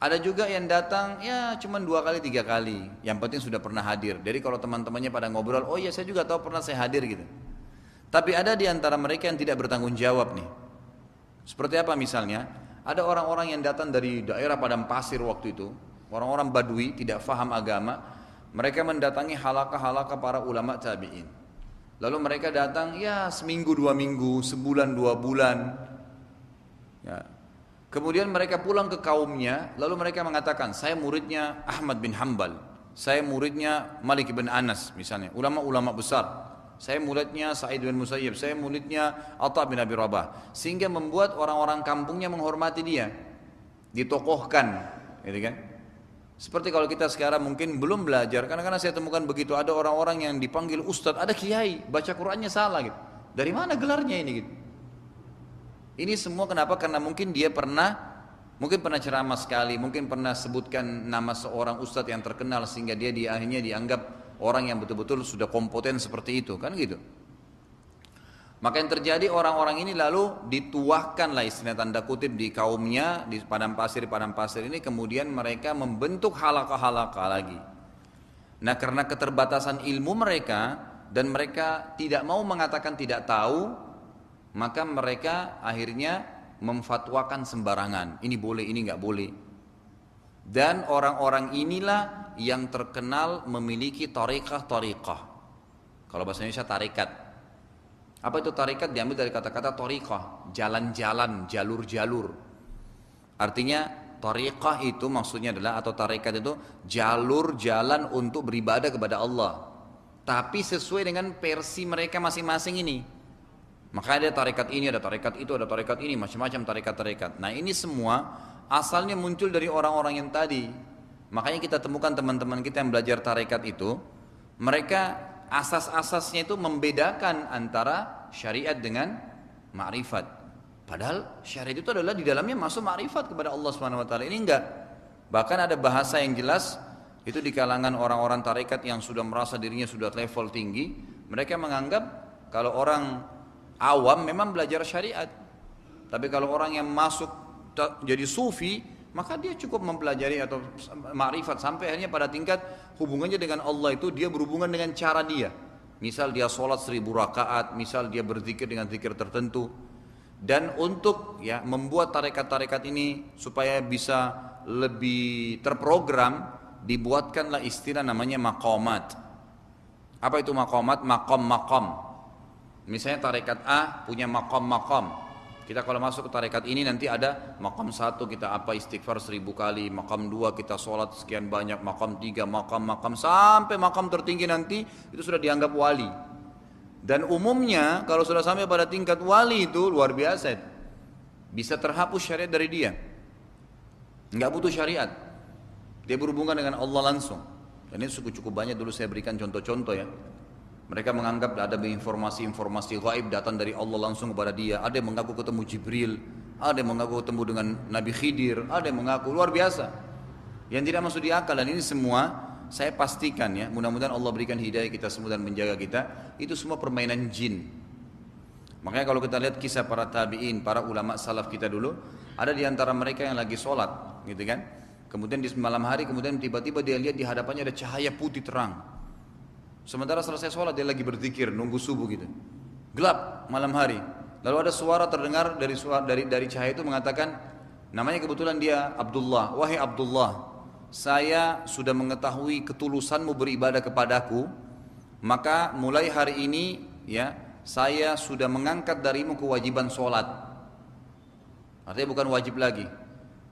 Ada juga yang datang ya cuma 2 kali 3 kali, yang penting sudah pernah hadir. Jadi kalau teman-temannya pada ngobrol, oh iya saya juga tahu pernah saya hadir gitu. Tapi ada di antara mereka yang tidak bertanggung jawab nih. Seperti apa misalnya? Ada orang-orang yang datang dari daerah padang pasir waktu itu, orang-orang Badui tidak faham agama, mereka mendatangi halaqah-halaqah para ulama tabi'in. Lalu mereka datang ya seminggu 2 minggu, sebulan 2 bulan. Ya. Kemudian mereka pulang ke kaumnya, lalu mereka mengatakan, saya muridnya Ahmad bin Hanbal, saya muridnya Malik bin Anas misalnya, ulama-ulama besar. Saya muridnya Sa'id bin Musayyib, saya muridnya Atha bin Abi Rabah. Sehingga membuat orang-orang kampungnya menghormati dia, ditokohkan, gitu kan? Seperti kalau kita sekarang mungkin belum belajar, karena saya temukan begitu, ada orang-orang yang dipanggil ustadz, ada kiai, baca Qur'annya salah gitu. Dari mana gelarnya ini gitu? Ini semua kenapa? Karena mungkin dia mungkin pernah ceramah sekali, mungkin pernah sebutkan nama seorang ustadz yang terkenal sehingga dia akhirnya dianggap orang yang betul-betul sudah kompeten seperti itu, kan gitu. Maka yang terjadi orang-orang ini lalu dituahkan lah istilah tanda kutip di kaumnya di padang pasir ini, kemudian mereka membentuk halaqah-halaqah lagi. Nah karena keterbatasan ilmu mereka dan mereka tidak mau mengatakan tidak tahu, maka mereka akhirnya memfatwakan sembarangan. Ini boleh, ini nggak boleh. Dan orang-orang inilah yang terkenal memiliki tariqah-tariqah. Kalau bahasa Indonesia tarekat. Apa itu tarekat? Diambil dari kata-kata tariqah, jalan-jalan, jalur-jalur. Artinya tariqah itu maksudnya adalah, atau tarekat itu jalur jalan untuk beribadah kepada Allah. Tapi sesuai dengan versi mereka masing-masing ini. Maka ada tarekat ini, ada tarekat itu, ada tarekat ini, macam-macam tarekat-tarekat. Nah ini semua asalnya muncul dari orang-orang yang tadi. Makanya kita temukan teman-teman kita yang belajar tarekat itu, mereka asas-asasnya itu membedakan antara syariat dengan ma'rifat. Padahal syariat itu adalah di dalamnya masuk ma'rifat kepada Allah SWT. Ini enggak. Bahkan ada bahasa yang jelas, itu di kalangan orang-orang tarekat yang sudah merasa dirinya sudah level tinggi, mereka menganggap kalau orang awam memang belajar syariat. Tapi kalau orang yang masuk jadi sufi, maka dia cukup mempelajari atau ma'rifat sampai akhirnya pada tingkat hubungannya dengan Allah itu dia berhubungan dengan cara dia. Misal dia sholat 1000 rakaat, misal dia berzikir dengan zikir tertentu. Dan untuk ya membuat tarekat-tarekat ini supaya bisa lebih terprogram, dibuatkanlah istilah namanya maqamat. Apa itu maqamat? Maqam-maqam. Misalnya tarekat A punya maqam-maqam. Kita kalau masuk ke tarekat ini nanti ada maqam 1 kita apa istighfar 1000 kali, maqam 2 kita sholat sekian banyak, maqam 3 maqam sampai maqam tertinggi nanti itu sudah dianggap wali. Dan umumnya kalau sudah sampai pada tingkat wali itu luar biasa, bisa terhapus syariat dari dia, nggak butuh syariat, dia berhubungan dengan Allah langsung. Dan ini cukup banyak dulu saya berikan contoh-contoh ya. Mereka menganggap ada informasi-informasi gaib datang dari Allah langsung kepada dia. Ada yang mengaku ketemu Jibril, ada yang mengaku ketemu dengan Nabi Khidir, ada yang mengaku luar biasa. Yang tidak masuk di akal, dan ini semua saya pastikan ya, mudah-mudahan Allah berikan hidayah kita semua dan menjaga kita, itu semua permainan jin. Makanya kalau kita lihat kisah para tabi'in, para ulama salaf kita dulu, ada di antara mereka yang lagi sholat, gitu kan. Kemudian di malam hari, kemudian tiba-tiba dia lihat di hadapannya ada cahaya putih terang. Sementara selesai sholat dia lagi berzikir nunggu subuh gitu, gelap malam hari. Lalu ada suara terdengar dari cahaya itu mengatakan, namanya kebetulan dia Abdullah. Wahai Abdullah, saya sudah mengetahui ketulusanmu beribadah kepadaku, maka mulai hari ini ya saya sudah mengangkat darimu kewajiban sholat. Artinya bukan wajib lagi.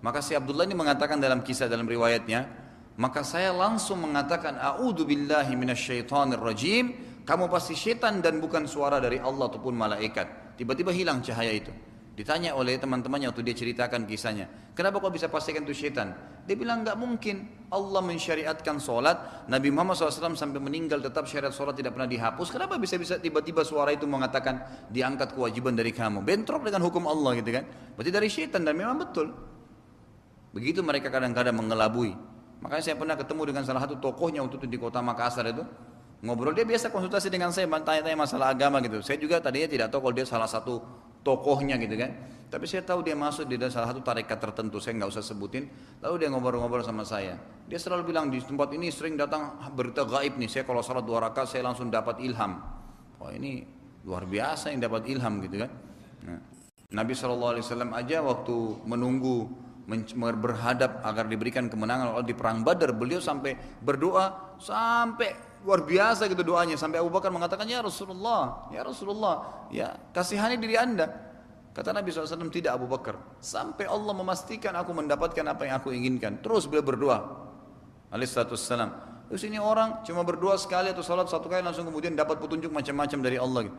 Maka si Abdullah ini mengatakan dalam kisah dalam riwayatnya, maka saya langsung mengatakan a'udzu billahi minasyaitonir rajim, kamu pasti syaitan dan bukan suara dari Allah ataupun malaikat. Tiba-tiba hilang cahaya itu. Ditanya oleh teman-temannya waktu dia ceritakan kisahnya, kenapa kau bisa pastikan itu syaitan? Dia bilang enggak mungkin, Allah mensyariatkan sholat, Nabi Muhammad SAW sampai meninggal tetap syariat sholat tidak pernah dihapus. Kenapa bisa tiba-tiba suara itu mengatakan diangkat kewajiban dari kamu? Bentrok dengan hukum Allah gitu kan. Berarti dari syaitan, dan memang betul. Begitu mereka kadang-kadang mengelabui. Makanya saya pernah ketemu dengan salah satu tokohnya waktu itu di kota Makassar itu. Ngobrol, dia biasa konsultasi dengan saya, tanya-tanya masalah agama gitu. Saya juga tadinya tidak tahu kalau dia salah satu tokohnya gitu kan. Tapi saya tahu dia masuk di dalam salah satu tarekat tertentu, saya nggak usah sebutin. Lalu dia ngobrol-ngobrol sama saya. Dia selalu bilang di tempat ini sering datang berita gaib nih. Saya kalau salat 2 rakaat saya langsung dapat ilham. Wah ini luar biasa yang dapat ilham gitu kan. Nah, Nabi SAW aja waktu menunggu berhadap agar diberikan kemenangan di perang Badar, beliau sampai berdoa sampai luar biasa gitu doanya, sampai Abu Bakar mengatakan, ya Rasulullah, ya kasihani diri anda. Kata Nabi SAW, tidak Abu Bakar, sampai Allah memastikan aku mendapatkan apa yang aku inginkan. Terus beliau berdoa alaihissalam. Terus ini orang cuma berdoa sekali atau salat 1 kali langsung kemudian dapat petunjuk macam-macam dari Allah gitu.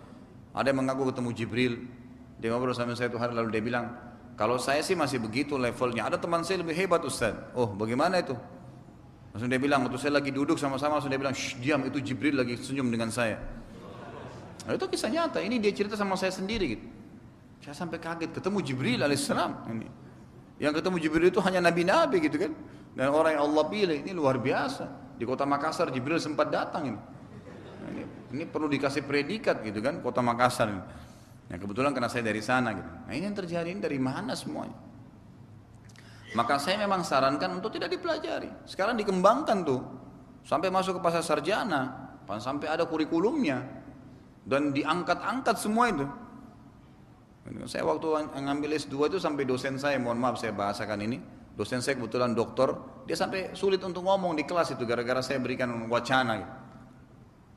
Ada yang mengaku ketemu Jibril. Dia ngobrol sama saya 1 hari lalu, dia bilang, kalau saya sih masih begitu levelnya, ada teman saya lebih hebat Ustaz. Oh bagaimana itu? Langsung dia bilang, waktu saya lagi duduk sama-sama, langsung dia bilang, shh diam, itu Jibril lagi senyum dengan saya. Nah, itu kisah nyata, ini dia cerita sama saya sendiri gitu. Saya sampai kaget, ketemu Jibril alaihissalam ini. Yang ketemu Jibril itu hanya nabi-nabi gitu kan. Dan orang yang Allah pilih, ini luar biasa. Di kota Makassar Jibril sempat datang ini. Nah, ini perlu dikasih predikat gitu kan, kota Makassar ini. Nah, kebetulan karena saya dari sana gitu. Nah ini yang terjadi, ini dari mana semuanya? Maka saya memang sarankan untuk tidak dipelajari. Sekarang dikembangkan tuh, sampai masuk ke pasar sarjana, sampai ada kurikulumnya, dan diangkat-angkat semua itu. Saya waktu ngambil S2 itu sampai dosen saya, mohon maaf saya bahasakan ini, dosen saya kebetulan dokter, dia sampai sulit untuk ngomong di kelas itu gara-gara saya berikan wacana gitu.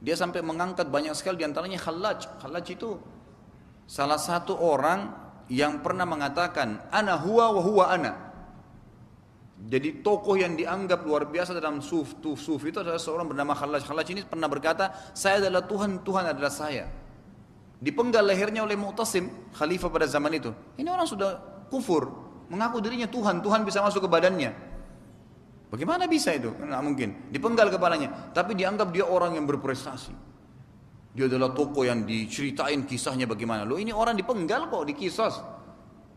Dia sampai mengangkat banyak sekali, diantaranya Khallaj. Khallaj itu salah satu orang yang pernah mengatakan ana huwa wa huwa ana. Jadi tokoh yang dianggap luar biasa dalam sufi itu adalah seorang bernama Khallaj. Khallaj ini pernah berkata, saya adalah Tuhan, Tuhan adalah saya. Dipenggal lehernya oleh Mu'tasim, khalifah pada zaman itu. Ini orang sudah kufur, mengaku dirinya Tuhan, Tuhan bisa masuk ke badannya. Bagaimana bisa itu? Tidak mungkin. Dipenggal kepalanya, tapi dianggap dia orang yang berprestasi. Dia adalah tokoh yang diceritain kisahnya bagaimana. Loh ini orang dipenggal kok, dikisas.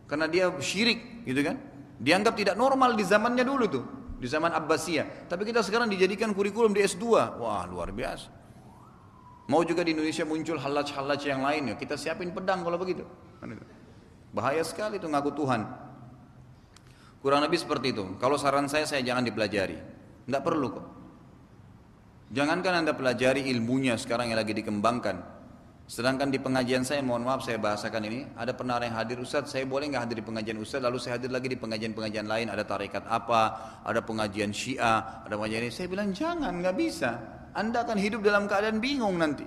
Karena dia syirik gitu kan. Dianggap tidak normal di zamannya dulu tuh. Di zaman Abbasiyah. Tapi kita sekarang dijadikan kurikulum di S2. Wah luar biasa. Mau juga di Indonesia muncul halaj-halaj yang lain ya. Kita siapin pedang kalau begitu. Bahaya sekali itu ngaku Tuhan. Kurang lebih seperti itu. Kalau saran saya jangan dipelajari. Tidak perlu kok. Jangankan Anda pelajari ilmunya sekarang yang lagi dikembangkan. Sedangkan di pengajian saya, mohon maaf saya bahasakan ini, ada pernah yang hadir, Ustaz saya boleh nggak hadir di pengajian Ustaz, lalu saya hadir lagi di pengajian-pengajian lain, ada tarekat apa, ada pengajian Syiah, ada pengajian ini. Saya bilang jangan, nggak bisa. Anda akan hidup dalam keadaan bingung nanti.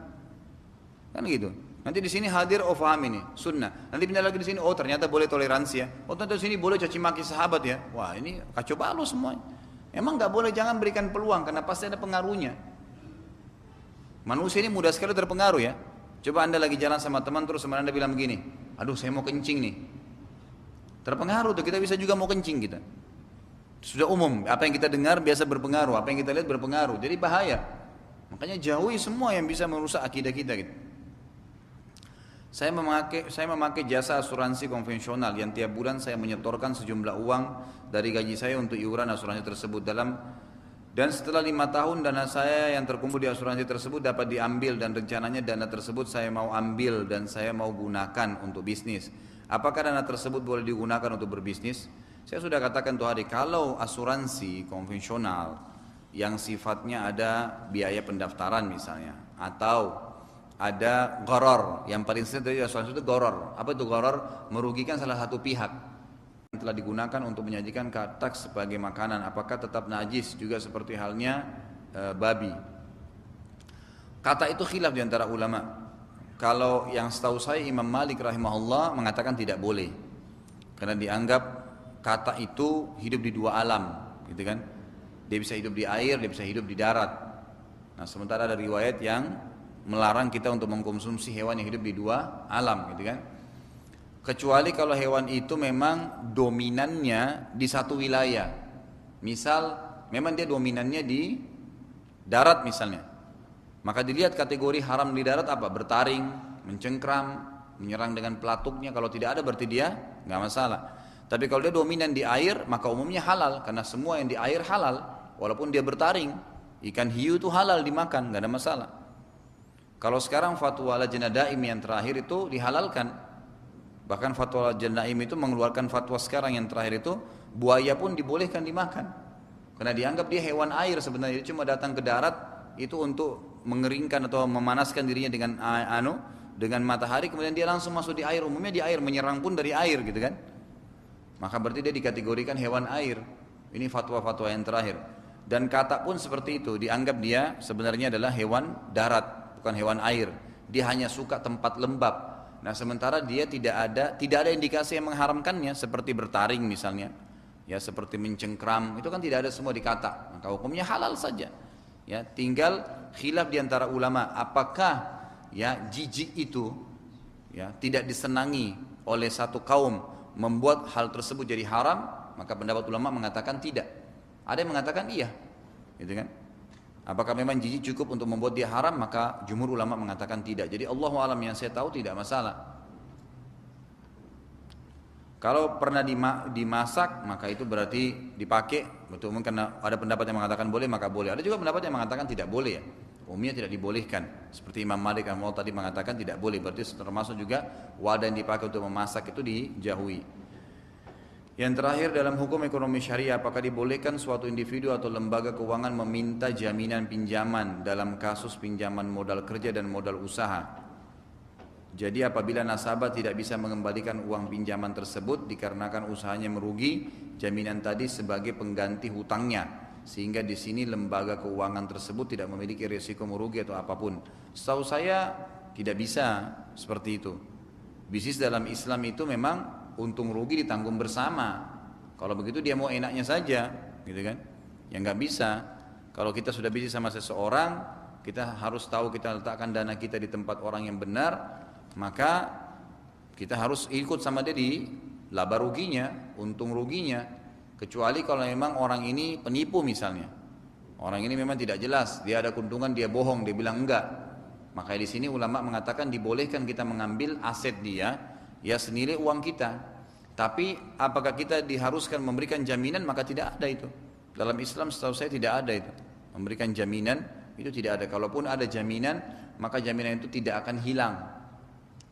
Kan gitu. Nanti di sini hadir, oh paham ini, sunnah. Nanti pindah lagi di sini, oh ternyata boleh toleransi ya. Oh ternyata di sini boleh caci maki sahabat ya. Wah ini kacau balau semuanya. Emang nggak boleh, jangan berikan peluang karena pasti ada pengaruhnya. Manusia ini mudah sekali terpengaruh ya. Coba Anda lagi jalan sama teman terus teman Anda bilang begini, aduh saya mau kencing nih. Terpengaruh tuh, kita bisa juga mau kencing kita. Sudah umum, apa yang kita dengar biasa berpengaruh, apa yang kita lihat berpengaruh. Jadi bahaya. Makanya jauhi semua yang bisa merusak akidah kita gitu. Saya memakai jasa asuransi konvensional yang tiap bulan saya menyetorkan sejumlah uang dari gaji saya untuk iuran asuransi tersebut dan setelah 5 tahun dana saya yang terkumpul di asuransi tersebut dapat diambil dan rencananya dana tersebut saya mau ambil dan saya mau gunakan untuk bisnis. Apakah dana tersebut boleh digunakan untuk berbisnis? Saya sudah katakan tuh hari, kalau asuransi konvensional yang sifatnya ada biaya pendaftaran misalnya, atau ada gharar, yang paling sering dari asuransi itu gharar. Apa itu gharar? Merugikan salah satu pihak. Telah digunakan untuk menyajikan katak sebagai makanan, apakah tetap najis juga seperti halnya babi? Kata itu khilaf di antara ulama. Kalau yang setahu saya Imam Malik rahimahullah mengatakan tidak boleh, karena dianggap kata itu hidup di 2 alam, gitu kan? Dia bisa hidup di air, dia bisa hidup di darat. Nah sementara ada riwayat yang melarang kita untuk mengkonsumsi hewan yang hidup di 2 alam, gitu kan? Kecuali kalau hewan itu memang dominannya di satu wilayah. Misal memang dia dominannya di darat misalnya. Maka dilihat kategori haram di darat apa? Bertaring, mencengkram, menyerang dengan pelatuknya. Kalau tidak ada berarti dia nggak masalah. Tapi kalau dia dominan di air maka umumnya halal, karena semua yang di air halal. walaupun dia bertaring. Ikan hiu itu halal dimakan, nggak ada masalah. Kalau sekarang fatwa Lajnah Daim yang terakhir itu dihalalkan. Bahkan fatwa Lajnah Daim itu mengeluarkan fatwa sekarang yang terakhir itu buaya pun dibolehkan dimakan. Karena dianggap dia hewan air sebenarnya, dia cuma datang ke darat itu untuk mengeringkan atau memanaskan dirinya dengan matahari, kemudian dia langsung masuk di air. Umumnya di air, menyerang pun dari air gitu kan. Maka berarti dia dikategorikan hewan air. Ini fatwa-fatwa yang terakhir. Dan kata pun seperti itu, dianggap dia sebenarnya adalah hewan darat, bukan hewan air. Dia hanya suka tempat lembab. Nah, sementara dia tidak ada indikasi yang mengharamkannya, seperti bertaring misalnya, ya seperti mencengkram, itu kan tidak ada semua di kata. Maka hukumnya halal saja. Ya, tinggal khilaf di antara ulama, apakah ya jijik itu ya tidak disenangi oleh satu kaum membuat hal tersebut jadi haram, maka pendapat ulama mengatakan tidak. Ada yang mengatakan iya, gitu kan? Apakah memang jijik cukup untuk membuat dia haram? Maka jumhur ulama mengatakan tidak. Jadi Allahu a'lam, yang saya tahu tidak masalah. Kalau pernah dimasak, maka itu berarti dipakai. Betul, karena ada pendapat yang mengatakan boleh, maka boleh. Ada juga pendapat yang mengatakan tidak boleh ya. Umumnya tidak dibolehkan. Seperti Imam Malik rahimahullah tadi mengatakan tidak boleh. Berarti termasuk juga wadah yang dipakai untuk memasak itu dijauhi. Yang terakhir, dalam hukum ekonomi syariah, apakah dibolehkan suatu individu atau lembaga keuangan meminta jaminan pinjaman dalam kasus pinjaman modal kerja dan modal usaha? Jadi apabila nasabah tidak bisa mengembalikan uang pinjaman tersebut dikarenakan usahanya merugi, jaminan tadi sebagai pengganti hutangnya, sehingga di sini lembaga keuangan tersebut tidak memiliki risiko merugi atau apapun. Setahu saya tidak bisa seperti itu. Bisnis dalam Islam itu memang untung rugi ditanggung bersama. Kalau begitu dia mau enaknya saja, gitu kan? Ya nggak bisa. Kalau kita sudah bisnis sama seseorang, kita harus tahu kita letakkan dana kita di tempat orang yang benar, maka kita harus ikut sama dia di laba ruginya, untung ruginya. Kecuali kalau memang orang ini penipu misalnya, orang ini memang tidak jelas, dia ada keuntungan, dia bohong, dia bilang enggak. Makanya di sini ulama mengatakan dibolehkan kita mengambil aset dia, ya senilai uang kita. Tapi apakah kita diharuskan memberikan jaminan? Maka tidak ada itu. Dalam Islam setahu saya tidak ada itu. Memberikan jaminan itu tidak ada. Kalaupun ada jaminan, maka jaminan itu tidak akan hilang.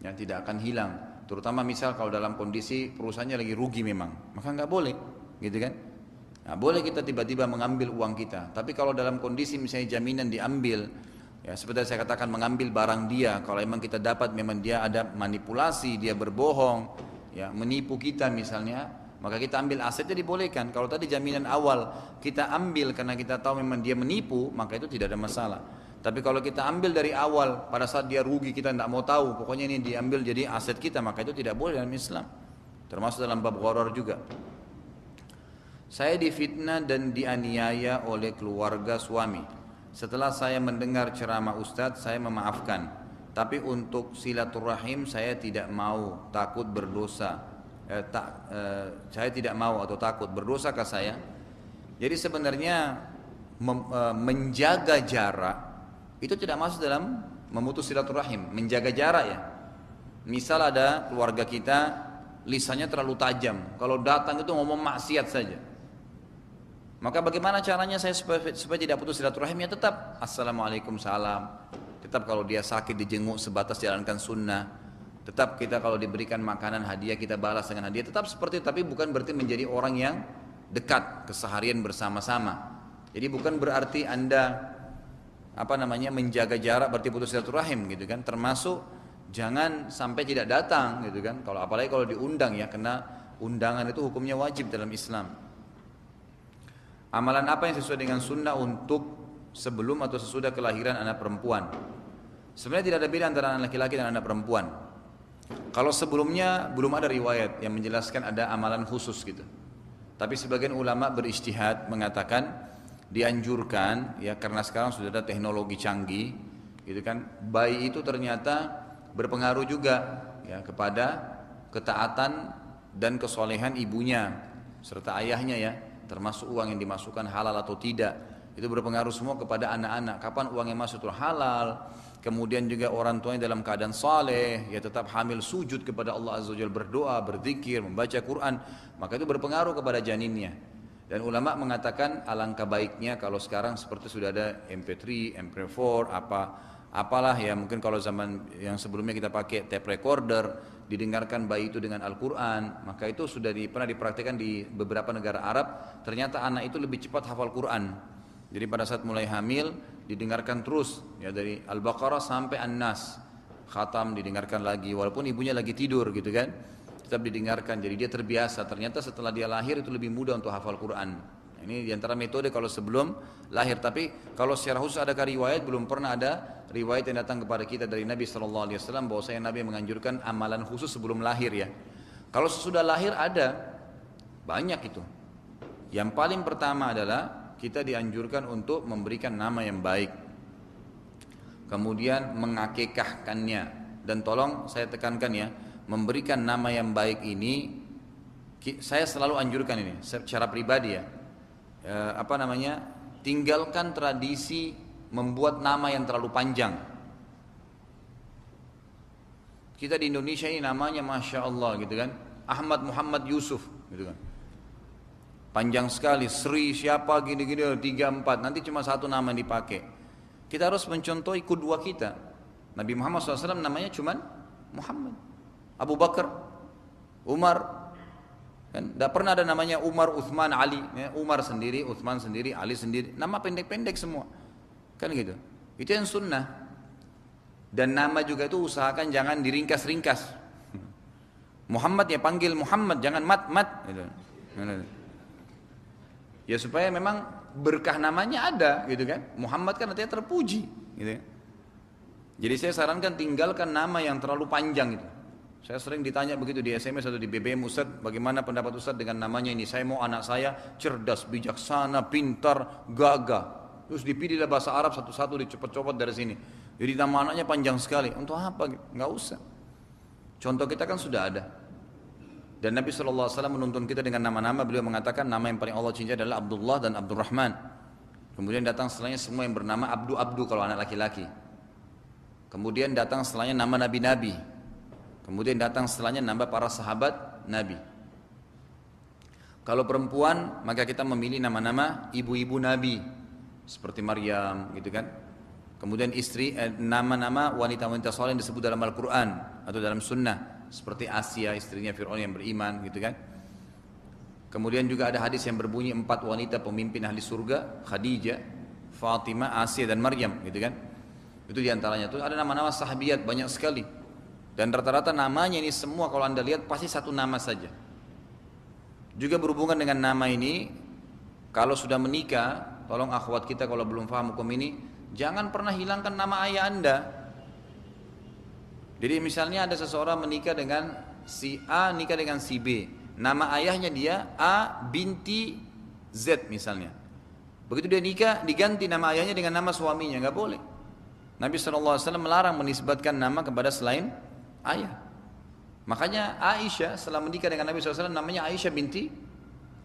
Ya, tidak akan hilang. Terutama misal kalau dalam kondisi perusahaannya lagi rugi memang, maka nggak boleh, gitu kan? Nah, boleh kita tiba-tiba mengambil uang kita. Tapi kalau dalam kondisi misalnya jaminan diambil, ya seperti saya katakan mengambil barang dia, kalau memang kita dapat memang dia ada manipulasi, dia berbohong, ya menipu kita misalnya, maka kita ambil asetnya dibolehkan. Kalau tadi jaminan awal kita ambil karena kita tahu memang dia menipu, maka itu tidak ada masalah. Tapi kalau kita ambil dari awal pada saat dia rugi kita tidak mau tahu, pokoknya ini diambil jadi aset kita, maka itu tidak boleh dalam Islam. Termasuk dalam bab gharar juga. Saya difitnah dan dianiaya oleh keluarga suami. Setelah saya mendengar ceramah Ustadz, saya memaafkan. Tapi untuk silaturahim saya tidak mau, takut berdosa. Saya tidak mau atau takut berdosakah saya? Jadi sebenarnya menjaga jarak itu tidak masuk dalam memutus silaturahim. Menjaga jarak ya. Misal ada keluarga kita lisannya terlalu tajam, kalau datang itu ngomong maksiat saja. Maka bagaimana caranya saya supaya tidak putus silaturahim? Ya tetap assalamualaikum salam. Tetap kalau dia sakit dijenguk sebatas jalankan sunnah. Tetap kita kalau diberikan makanan hadiah kita balas dengan hadiah. Tetap seperti itu, tapi bukan berarti menjadi orang yang dekat keseharian bersama-sama. Jadi bukan berarti Anda menjaga jarak berarti putus silaturahim gitu kan. Termasuk jangan sampai tidak datang gitu kan. Kalau apalagi kalau diundang ya, karena undangan itu hukumnya wajib dalam Islam. Amalan apa yang sesuai dengan sunnah untuk sebelum atau sesudah kelahiran anak perempuan? Sebenarnya tidak ada beda antara anak laki-laki dan anak perempuan. Kalau sebelumnya belum ada riwayat yang menjelaskan ada amalan khusus gitu. Tapi sebagian ulama berijtihad mengatakan dianjurkan ya, karena sekarang sudah ada teknologi canggih gitu kan. Bayi itu ternyata berpengaruh juga ya kepada ketaatan dan kesolehan ibunya serta ayahnya ya, termasuk uang yang dimasukkan halal atau tidak. Itu berpengaruh semua kepada anak-anak. Kapan uang yang masuk itu halal. Kemudian juga orang tuanya dalam keadaan saleh, ya tetap hamil sujud kepada Allah Azza wa Jalla, berdoa, berzikir, membaca Quran, maka itu berpengaruh kepada janinnya. Dan ulama mengatakan alangkah baiknya kalau sekarang seperti sudah ada MP3, MP4, apalah ya, mungkin kalau zaman yang sebelumnya kita pakai tape recorder, didengarkan bayi itu dengan Al-Quran, maka itu sudah pernah dipraktikkan di beberapa negara Arab, ternyata anak itu lebih cepat hafal Quran. Jadi pada saat mulai hamil, didengarkan terus, ya dari Al-Baqarah sampai An-Nas, khatam didengarkan lagi, walaupun ibunya lagi tidur gitu kan, tetap didengarkan, jadi dia terbiasa. Ternyata setelah dia lahir itu lebih mudah untuk hafal Quran. Ini diantara metode kalau sebelum lahir. Tapi kalau secara khusus adakah riwayat? Belum pernah ada riwayat yang datang kepada kita dari Nabi SAW bahwasanya Nabi menganjurkan amalan khusus sebelum lahir ya. Kalau sesudah lahir ada, banyak itu. Yang paling pertama adalah kita dianjurkan untuk memberikan nama yang baik, kemudian mengakikahkannya. Dan tolong saya tekankan ya, memberikan nama yang baik ini, saya selalu anjurkan ini secara pribadi ya, tinggalkan tradisi membuat nama yang terlalu panjang. Kita di Indonesia ini namanya Masya Allah gitu kan, Ahmad Muhammad Yusuf gitu kan, panjang sekali, Sri siapa gini-gini 3, 4, nanti cuma satu nama yang dipakai. Kita harus mencontohi kedua kita. Nabi Muhammad SAW namanya cuma Muhammad. Abu Bakar, Umar, kan tidak pernah ada namanya Umar, Uthman, Ali. Ya, Umar sendiri, Uthman sendiri, Ali sendiri. Nama pendek-pendek semua, kan gitu. Itu yang sunnah. Dan nama juga itu usahakan jangan diringkas-ringkas. Muhammad ya panggil Muhammad, jangan Mat. Gitu. Ya supaya memang berkah namanya ada, gitu kan. Muhammad kan artinya terpuji, gitu. Jadi saya sarankan tinggalkan nama yang terlalu panjang itu. Saya sering ditanya begitu di SMS atau di BBM, Ustaz, bagaimana pendapat Ustaz dengan namanya ini? Saya mau anak saya cerdas, bijaksana, pintar, gagah. Terus dipilihlah bahasa Arab satu-satu, dicopot-copot dari sini. Jadi nama anaknya panjang sekali. Untuk apa? Nggak usah. Contoh kita kan sudah ada. Dan Nabi SAW menuntun kita dengan nama-nama. Beliau mengatakan nama yang paling Allah cintai adalah Abdullah dan Abdurrahman. Kemudian datang setelahnya semua yang bernama Abdu kalau anak laki-laki. Kemudian datang setelahnya nama nabi-nabi. Kemudian datang setelahnya nama para sahabat Nabi. Kalau perempuan, maka kita memilih nama-nama ibu-ibu Nabi, seperti Maryam, gitu kan. Kemudian istri, nama-nama wanita-wanita saleh yang disebut dalam Al-Quran atau dalam Sunnah, seperti Asia, istrinya Fir'aun yang beriman, gitu kan. Kemudian juga ada hadis yang berbunyi 4 wanita pemimpin ahli surga, Khadijah, Fatimah, Asia dan Maryam, gitu kan. Itu diantaranya. Itu ada nama-nama sahabiat banyak sekali. Dan rata-rata namanya ini semua kalau anda lihat pasti satu nama saja. Juga berhubungan dengan nama ini, kalau sudah menikah, tolong akhwat kita kalau belum paham hukum ini, jangan pernah hilangkan nama ayah anda. Jadi misalnya ada seseorang menikah dengan si A, nikah dengan si B, nama ayahnya dia A binti Z misalnya. Begitu dia nikah, diganti nama ayahnya dengan nama suaminya, nggak boleh. Nabi SAW melarang menisbatkan nama kepada selain ayah. Makanya Aisyah setelah menikah dengan Nabi SAW namanya Aisyah binti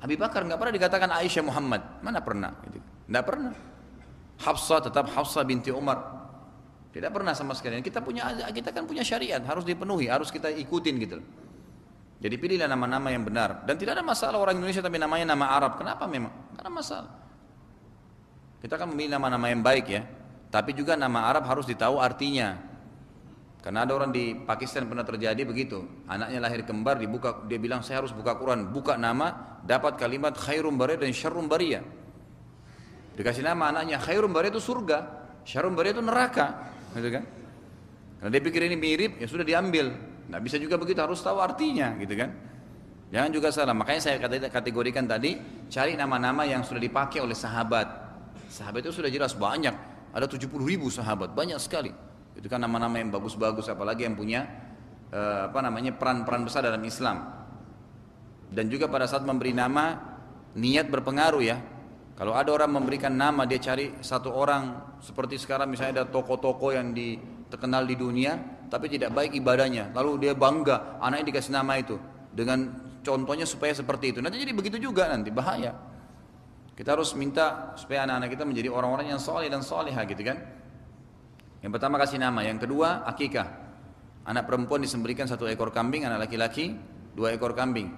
Abi Bakar, nggak pernah dikatakan Aisyah Muhammad. Mana pernah? Nggak pernah. Hafsah tetap Hafsah binti Umar. Tidak pernah sama sekali. Kita kan punya syariat, harus dipenuhi, harus kita ikutin gitu. Jadi pilihlah nama-nama yang benar. Dan tidak ada masalah orang Indonesia tapi namanya nama Arab. Kenapa memang? Karena masalah. Kita kan memilih nama-nama yang baik ya. Tapi juga nama Arab harus ditahu artinya. Karena ada orang di Pakistan pernah terjadi begitu. Anaknya lahir kembar, dia bilang saya harus buka Quran. Buka nama, dapat kalimat khairum bariyah dan syarrum bariyah. Dikasih nama anaknya khairum bariyah itu surga, syarrum bariyah itu neraka, gitu kan? Karena dia pikir ini mirip, ya sudah diambil. Nggak bisa juga begitu, harus tahu artinya, gitu kan? Jangan juga salah. Makanya saya kategorikan tadi, cari nama-nama yang sudah dipakai oleh sahabat. Sahabat itu sudah jelas banyak, ada 70.000 sahabat, banyak sekali. Itu kan nama-nama yang bagus-bagus, apalagi yang punya peran-peran besar dalam Islam. Dan juga pada saat memberi nama, niat berpengaruh ya. Kalau ada orang memberikan nama, dia cari satu orang, seperti sekarang misalnya ada toko-toko yang terkenal di dunia, tapi tidak baik ibadahnya, lalu dia bangga anaknya dikasih nama itu dengan contohnya supaya seperti itu. Nanti jadi begitu juga, nanti bahaya. Kita harus minta supaya anak-anak kita menjadi orang-orang yang soleh dan soleha, gitu kan. Yang pertama kasih nama, yang kedua akikah. Anak perempuan disembelihkan 1 ekor kambing, anak laki-laki 2 ekor kambing.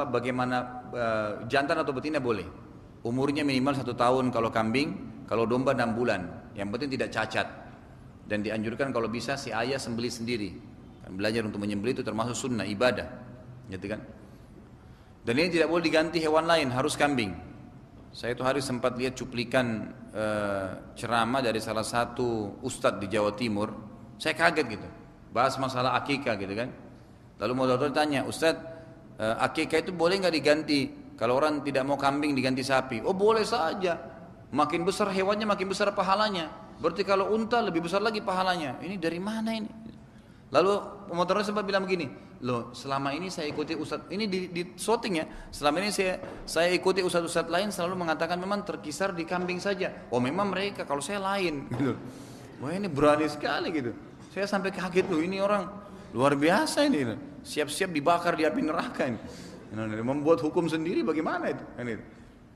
Bagaimana jantan atau betina boleh. Umurnya minimal 1 tahun kalau kambing, kalau domba 6 bulan. Yang penting tidak cacat. Dan dianjurkan kalau bisa si ayah sembelih sendiri. Kan belajar untuk menyembelih itu termasuk sunnah, ibadah. Gitu kan? Dan ini tidak boleh diganti hewan lain, harus kambing. Saya itu hari sempat lihat cuplikan ceramah dari salah satu ustadz di Jawa Timur. Saya kaget gitu, bahas masalah akikah gitu kan. Lalu moderator tanya, Ustadz, akikah itu boleh nggak diganti? Kalau orang tidak mau kambing diganti sapi? Oh boleh saja. Makin besar hewannya makin besar pahalanya. Berarti kalau unta lebih besar lagi pahalanya. Ini dari mana ini? Lalu moderator sempat bilang begini, loh selama ini saya ikuti ustadz, ini di shooting ya. Selama ini saya ikuti ustadz-ustadz lain selalu mengatakan memang terkisar di kambing saja. Oh memang mereka, kalau saya lain. Gitu. Wah ini berani sekali gitu. Saya sampai kaget loh, ini orang luar biasa ini. Siap-siap dibakar di api neraka ini. Membuat hukum sendiri bagaimana itu? Kan itu.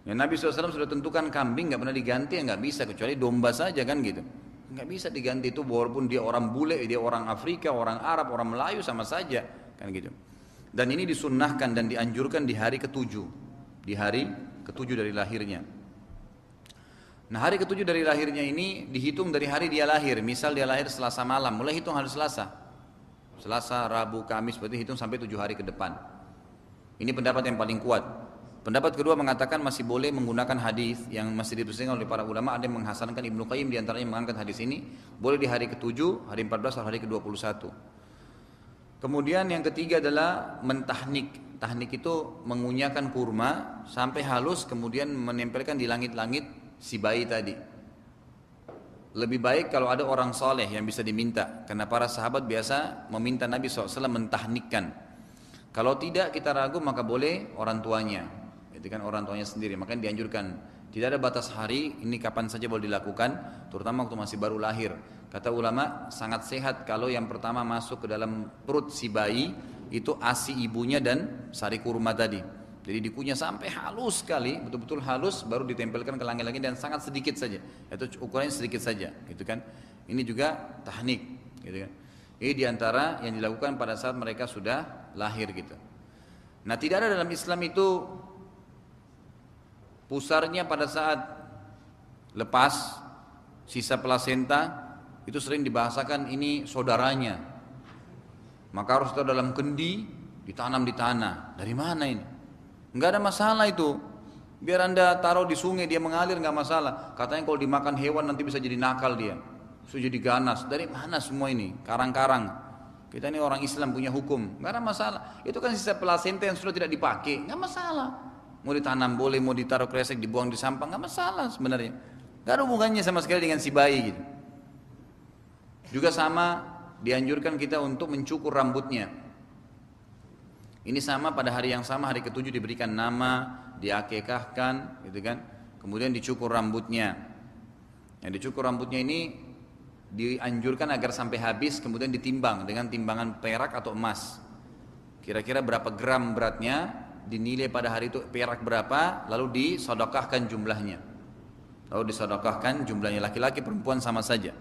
Ya, Nabi SAW sudah tentukan kambing nggak pernah diganti, ya nggak bisa kecuali domba saja kan gitu. Nggak bisa diganti itu walaupun dia orang bule, dia orang Afrika, orang Arab, orang Melayu sama saja kan gitu. Dan ini disunnahkan dan dianjurkan di hari ke-7, di hari ke-7 dari lahirnya. Nah hari ke-7 dari lahirnya ini dihitung dari hari dia lahir. Misal dia lahir Selasa malam, mulai hitung hari Selasa. Selasa, Rabu, Kamis, berarti hitung sampai 7 hari ke depan. Ini pendapat yang paling kuat. Pendapat kedua mengatakan masih boleh menggunakan hadis yang masih diperselisihkan oleh para ulama. Ada yang menghasankan, Ibnu Qayyim diantaranya mengangkat hadis ini. Boleh di hari ke-7, hari 14 atau hari ke-21. Kemudian yang ketiga adalah mentahnik. Tahnik itu mengunyahkan kurma sampai halus kemudian menempelkan di langit-langit si bayi tadi. Lebih baik kalau ada orang soleh yang bisa diminta, karena para sahabat biasa meminta Nabi SAW mentahnikkan. Kalau tidak kita ragu maka boleh orang tuanya, itu kan orang tuanya sendiri. Makanya dianjurkan, tidak ada batas hari, ini kapan saja boleh dilakukan, terutama waktu masih baru lahir. Kata ulama sangat sehat kalau yang pertama masuk ke dalam perut si bayi itu ASI ibunya dan sari kurma tadi. Jadi dikunyah sampai halus sekali, betul-betul halus, baru ditempelkan ke langit-langit dan sangat sedikit saja. Itu ukurannya sedikit saja, gitu kan? Ini juga tahnik, gitu kan? Ini diantara yang dilakukan pada saat mereka sudah lahir, gitu. Nah, tidak ada dalam Islam itu pusarnya pada saat lepas sisa plasenta itu sering dibahasakan ini saudaranya. Maka harus tahu dalam kendi ditanam di tanah. Dari mana ini? Enggak ada masalah itu. Biar Anda taruh di sungai dia mengalir enggak masalah. Katanya kalau dimakan hewan nanti bisa jadi nakal dia. Bisa jadi ganas. Dari mana semua ini? Karang-karang. Kita ini orang Islam punya hukum. Enggak ada masalah. Itu kan sisa plasenta yang sudah tidak dipakai. Enggak masalah. Mau ditanam boleh, mau ditaruh kresek, dibuang di sampah, enggak masalah sebenarnya. Enggak ada hubungannya sama sekali dengan si bayi gitu. Juga sama dianjurkan kita untuk mencukur rambutnya. Ini sama pada hari yang sama, hari ke-7 diberikan nama, diakikahkan, gitu kan. Kemudian dicukur rambutnya. Yang dicukur rambutnya ini dianjurkan agar sampai habis, kemudian ditimbang dengan timbangan perak atau emas. Kira-kira berapa gram beratnya, dinilai pada hari itu perak berapa, lalu disodokahkan jumlahnya. Lalu disodokahkan jumlahnya, laki-laki perempuan sama saja.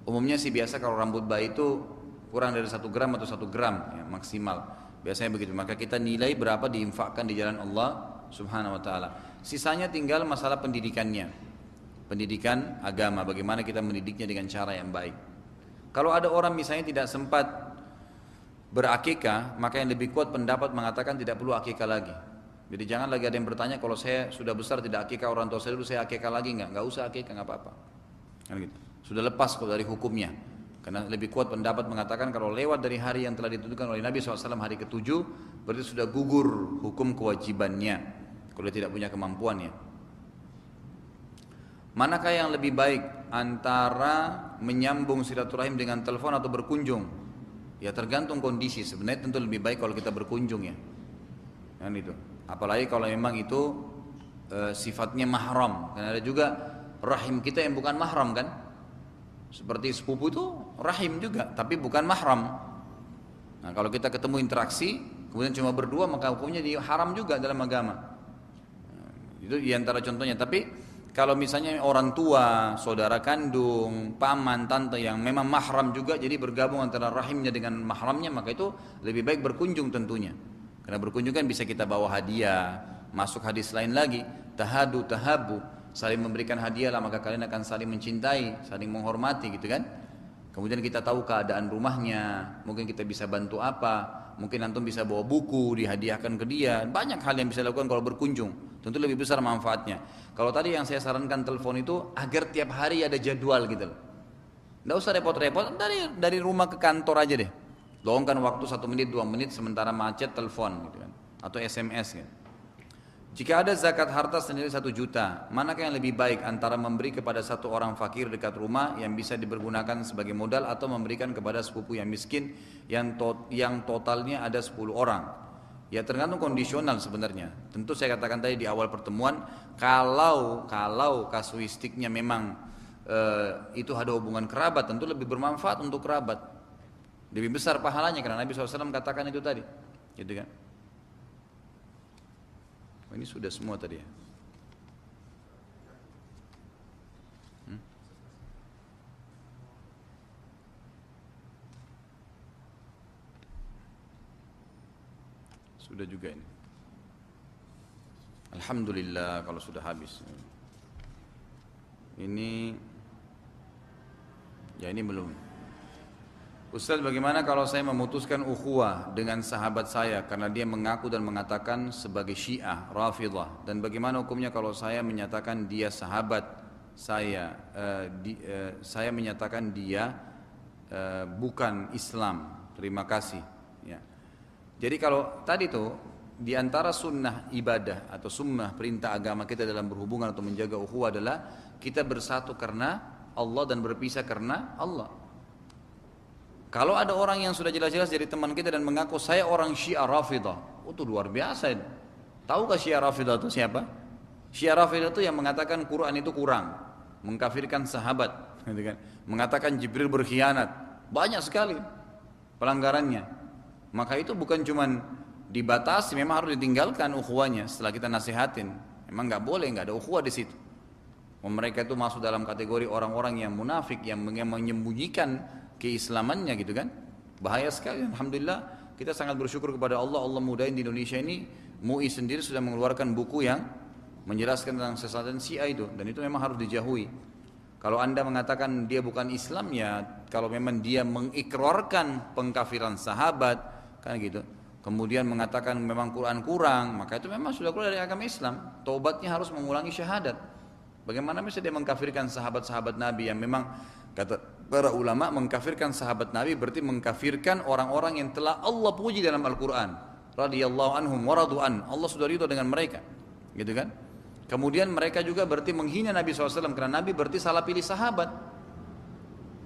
Umumnya sih biasa kalau rambut bayi itu kurang dari 1 gram atau 1 gram ya, maksimal. Biasanya begitu, maka kita nilai berapa diinfakkan di jalan Allah Subhanahu wa ta'ala. Sisanya tinggal masalah pendidikannya, pendidikan agama, bagaimana kita mendidiknya dengan cara yang baik. Kalau ada orang misalnya tidak sempat berakikah, maka yang lebih kuat pendapat mengatakan tidak perlu akikah lagi. Jadi jangan lagi ada yang bertanya, kalau saya sudah besar tidak akikah orang tua saya dulu, saya akikah lagi enggak usah akikah, enggak apa-apa kan gitu. Sudah lepas kok dari hukumnya. Karena lebih kuat pendapat mengatakan kalau lewat dari hari yang telah ditentukan oleh Nabi SAW hari ke-7, berarti sudah gugur hukum kewajibannya kalau dia tidak punya kemampuannya. Manakah yang lebih baik antara menyambung silaturahim dengan telepon atau berkunjung? Ya tergantung kondisi. Sebenarnya tentu lebih baik kalau kita berkunjung ya. Kan itu. Apalagi kalau memang itu sifatnya mahram. Karena ada juga rahim kita yang bukan mahram kan? Seperti sepupu itu rahim juga, tapi bukan mahram. Nah, kalau kita ketemu interaksi, kemudian cuma berdua, maka hukumnya haram juga dalam agama. Nah, itu diantara contohnya. Tapi kalau misalnya orang tua, saudara kandung, paman, tante yang memang mahram juga, jadi bergabung antara rahimnya dengan mahramnya, maka itu lebih baik berkunjung tentunya. Karena berkunjung kan bisa kita bawa hadiah, Masuk hadis lain lagi, tahadu tahabu, saling memberikan hadiah lah maka kalian akan saling mencintai, saling menghormati gitu kan. Kemudian kita tahu keadaan rumahnya, mungkin kita bisa bantu apa, mungkin antum bisa bawa buku, dihadiahkan ke dia. Banyak hal yang bisa dilakukan kalau berkunjung, tentu lebih besar manfaatnya. Kalau tadi yang saya sarankan telepon itu agar tiap hari ada jadwal gitu loh. Nggak usah repot-repot, dari rumah ke kantor aja deh. Luangkan waktu 1 menit 2 menit sementara macet telepon gitu kan, atau SMS gitu. Jika ada zakat harta senilai 1 juta, manakah yang lebih baik antara memberi kepada satu orang fakir dekat rumah yang bisa dipergunakan sebagai modal atau memberikan kepada sepupu yang miskin yang totalnya ada 10 orang? Ya tergantung kondisional sebenarnya. Tentu saya katakan tadi di awal pertemuan, kalau kasuistiknya memang itu ada hubungan kerabat, tentu lebih bermanfaat untuk kerabat. Lebih besar pahalanya karena Nabi SAW katakan itu tadi, gitu kan? Oh, ini sudah semua tadi ya. Sudah juga ini. Alhamdulillah kalau sudah habis. Ini belum. Ustaz, bagaimana kalau saya memutuskan ukhuwah dengan sahabat saya karena dia mengaku dan mengatakan sebagai Syiah, Rafidhah, dan bagaimana hukumnya kalau saya menyatakan dia sahabat saya, saya menyatakan dia bukan Islam. Terima kasih. Ya. Jadi kalau tadi tuh di antara sunnah ibadah atau sunnah perintah agama kita dalam berhubungan atau menjaga ukhuwah adalah kita bersatu karena Allah dan berpisah karena Allah. Kalau ada orang yang sudah jelas-jelas jadi teman kita dan mengaku saya orang Syiah Rafidhah, itu luar biasa itu. Tahukah Syiah Rafidhah itu siapa? Syiah Rafidhah itu yang mengatakan Quran itu kurang, mengkafirkan sahabat, gitu kan? Mengatakan Jibril berkhianat, banyak sekali pelanggarannya. Maka itu bukan cuman dibatasi, memang harus ditinggalkan ukhuwahnya setelah kita nasihatin. Memang nggak boleh, nggak ada ukhuwah di situ. Mereka itu masuk dalam kategori orang-orang yang munafik, yang menyembunyikan keislamannya gitu kan. Bahaya sekali. Alhamdulillah kita sangat bersyukur kepada Allah. Allah mudahin di Indonesia ini MUI sendiri sudah mengeluarkan buku yang menjelaskan tentang sesatan Syiah itu, dan itu memang harus dijauhi. Kalau anda mengatakan dia bukan Islam, ya kalau memang dia mengikrarkan pengkafiran sahabat kan gitu, kemudian mengatakan memang Quran kurang, maka itu memang sudah keluar dari agama Islam. Taubatnya harus mengulangi syahadat. Bagaimana bisa dia mengkafirkan sahabat-sahabat Nabi yang memang kata para ulama mengkafirkan sahabat Nabi berarti mengkafirkan orang-orang yang telah Allah puji dalam Al-Quran. Radiyallahu anhum wa radu'an. Allah sudah ridho dengan mereka, gitu kan? Kemudian mereka juga berarti menghina Nabi SAW karena Nabi berarti salah pilih sahabat.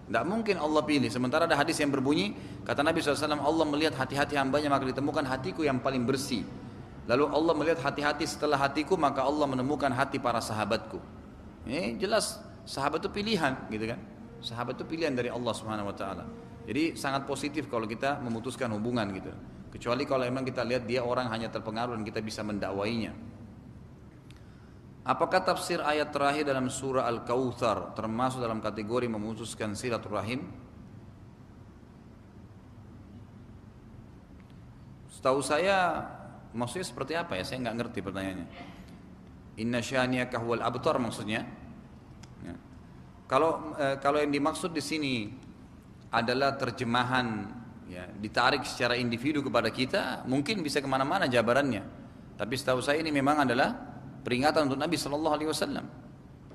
Tidak mungkin Allah pilih. Sementara ada hadis yang berbunyi, kata Nabi SAW, Allah melihat hati-hati hambanya maka ditemukan hatiku yang paling bersih. Lalu Allah melihat hati-hati setelah hatiku maka Allah menemukan hati para sahabatku. Ini jelas sahabat itu pilihan, gitu kan? Sahabat itu pilihan dari Allah Subhanahu wa taala. Jadi sangat positif kalau kita memutuskan hubungan gitu. Kecuali kalau memang kita lihat dia orang hanya terpengaruh dan kita bisa mendakwainya. Apakah tafsir ayat terakhir dalam surah Al-Kautsar termasuk dalam kategori memutuskan silaturahim? Setahu saya maksudnya seperti apa ya? Saya nggak ngerti pertanyaannya. Inna syani'aka huwal abtar maksudnya. Ya. Kalau yang dimaksud di sini adalah terjemahan, ya, ditarik secara individu kepada kita, mungkin bisa kemana-mana jabarannya. Tapi setahu saya ini memang adalah peringatan untuk Nabi Sallallahu Alaihi Wasallam.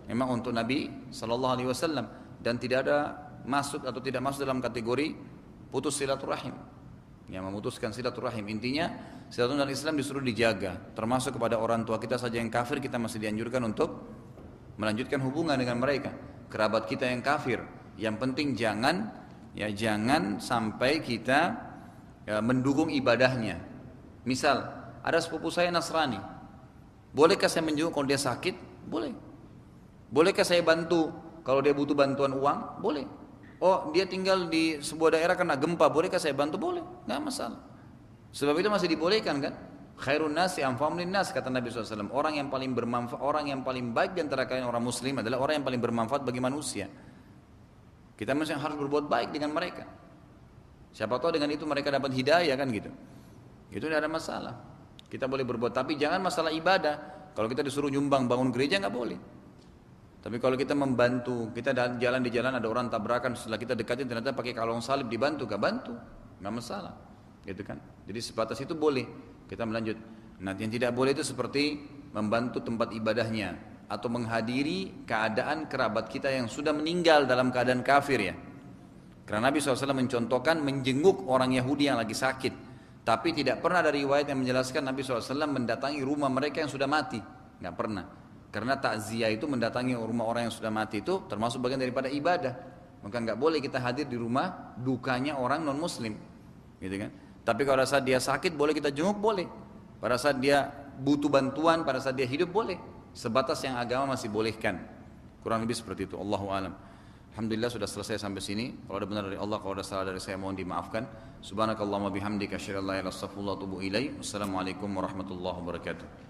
Memang untuk Nabi Sallallahu Alaihi Wasallam dan tidak ada masuk atau tidak masuk dalam kategori putus silaturahim. Yang memutuskan silaturahim, intinya silaturahim dalam Islam disuruh dijaga. Termasuk kepada orang tua kita saja yang kafir, kita masih dianjurkan untuk melanjutkan hubungan dengan mereka. Kerabat kita yang kafir, yang penting jangan sampai kita mendukung ibadahnya. Misal ada sepupu saya Nasrani, bolehkah saya menjenguk kalau dia sakit? Boleh. Bolehkah saya bantu kalau dia butuh bantuan uang? Boleh. Oh, dia tinggal di sebuah daerah karena gempa, bolehkah saya bantu? Boleh, nggak masalah. Sebab itu masih dibolehkan kan? Khairun nasi anfa'uhum linnas, kata Nabi SAW. Orang yang paling bermanfaat, orang yang paling baik di antara kalian orang muslim adalah orang yang paling bermanfaat bagi manusia. Kita mesti harus berbuat baik dengan mereka. Siapa tahu dengan itu mereka dapat hidayah kan gitu. Itu tidak ada masalah. Kita boleh berbuat, tapi jangan masalah ibadah. Kalau kita disuruh nyumbang bangun gereja nggak boleh. Tapi kalau kita membantu, kita jalan di jalan ada orang tabrakan, setelah kita dekatin ternyata pakai kalung salib dibantu, gak bantu, nggak masalah, gitu kan? Jadi sebatas itu boleh. Kita melanjut. Nah, yang tidak boleh itu seperti membantu tempat ibadahnya atau menghadiri keadaan kerabat kita yang sudah meninggal dalam keadaan kafir ya. Karena Nabi SAW mencontohkan menjenguk orang Yahudi yang lagi sakit, tapi tidak pernah ada riwayat yang menjelaskan Nabi SAW mendatangi rumah mereka yang sudah mati, nggak pernah. Karena takziah itu mendatangi rumah orang yang sudah mati itu termasuk bagian daripada ibadah. Maka nggak boleh kita hadir di rumah dukanya orang non muslim, gitu kan? Tapi kalau pada saat dia sakit boleh kita jenguk, boleh. Pada saat dia butuh bantuan, pada saat dia hidup boleh. Sebatas yang agama masih bolehkan. Kurang lebih seperti itu. Allahu a'lam. Alhamdulillah sudah selesai sampai sini. Kalau ada benar dari Allah, kalau ada salah dari saya mohon dimaafkan. Subhanakallahumma bihamdika asyhadu an la ilaha illa anta astaghfiruka wa atubu ilaik. Wassalamualaikum warahmatullahi wabarakatuh.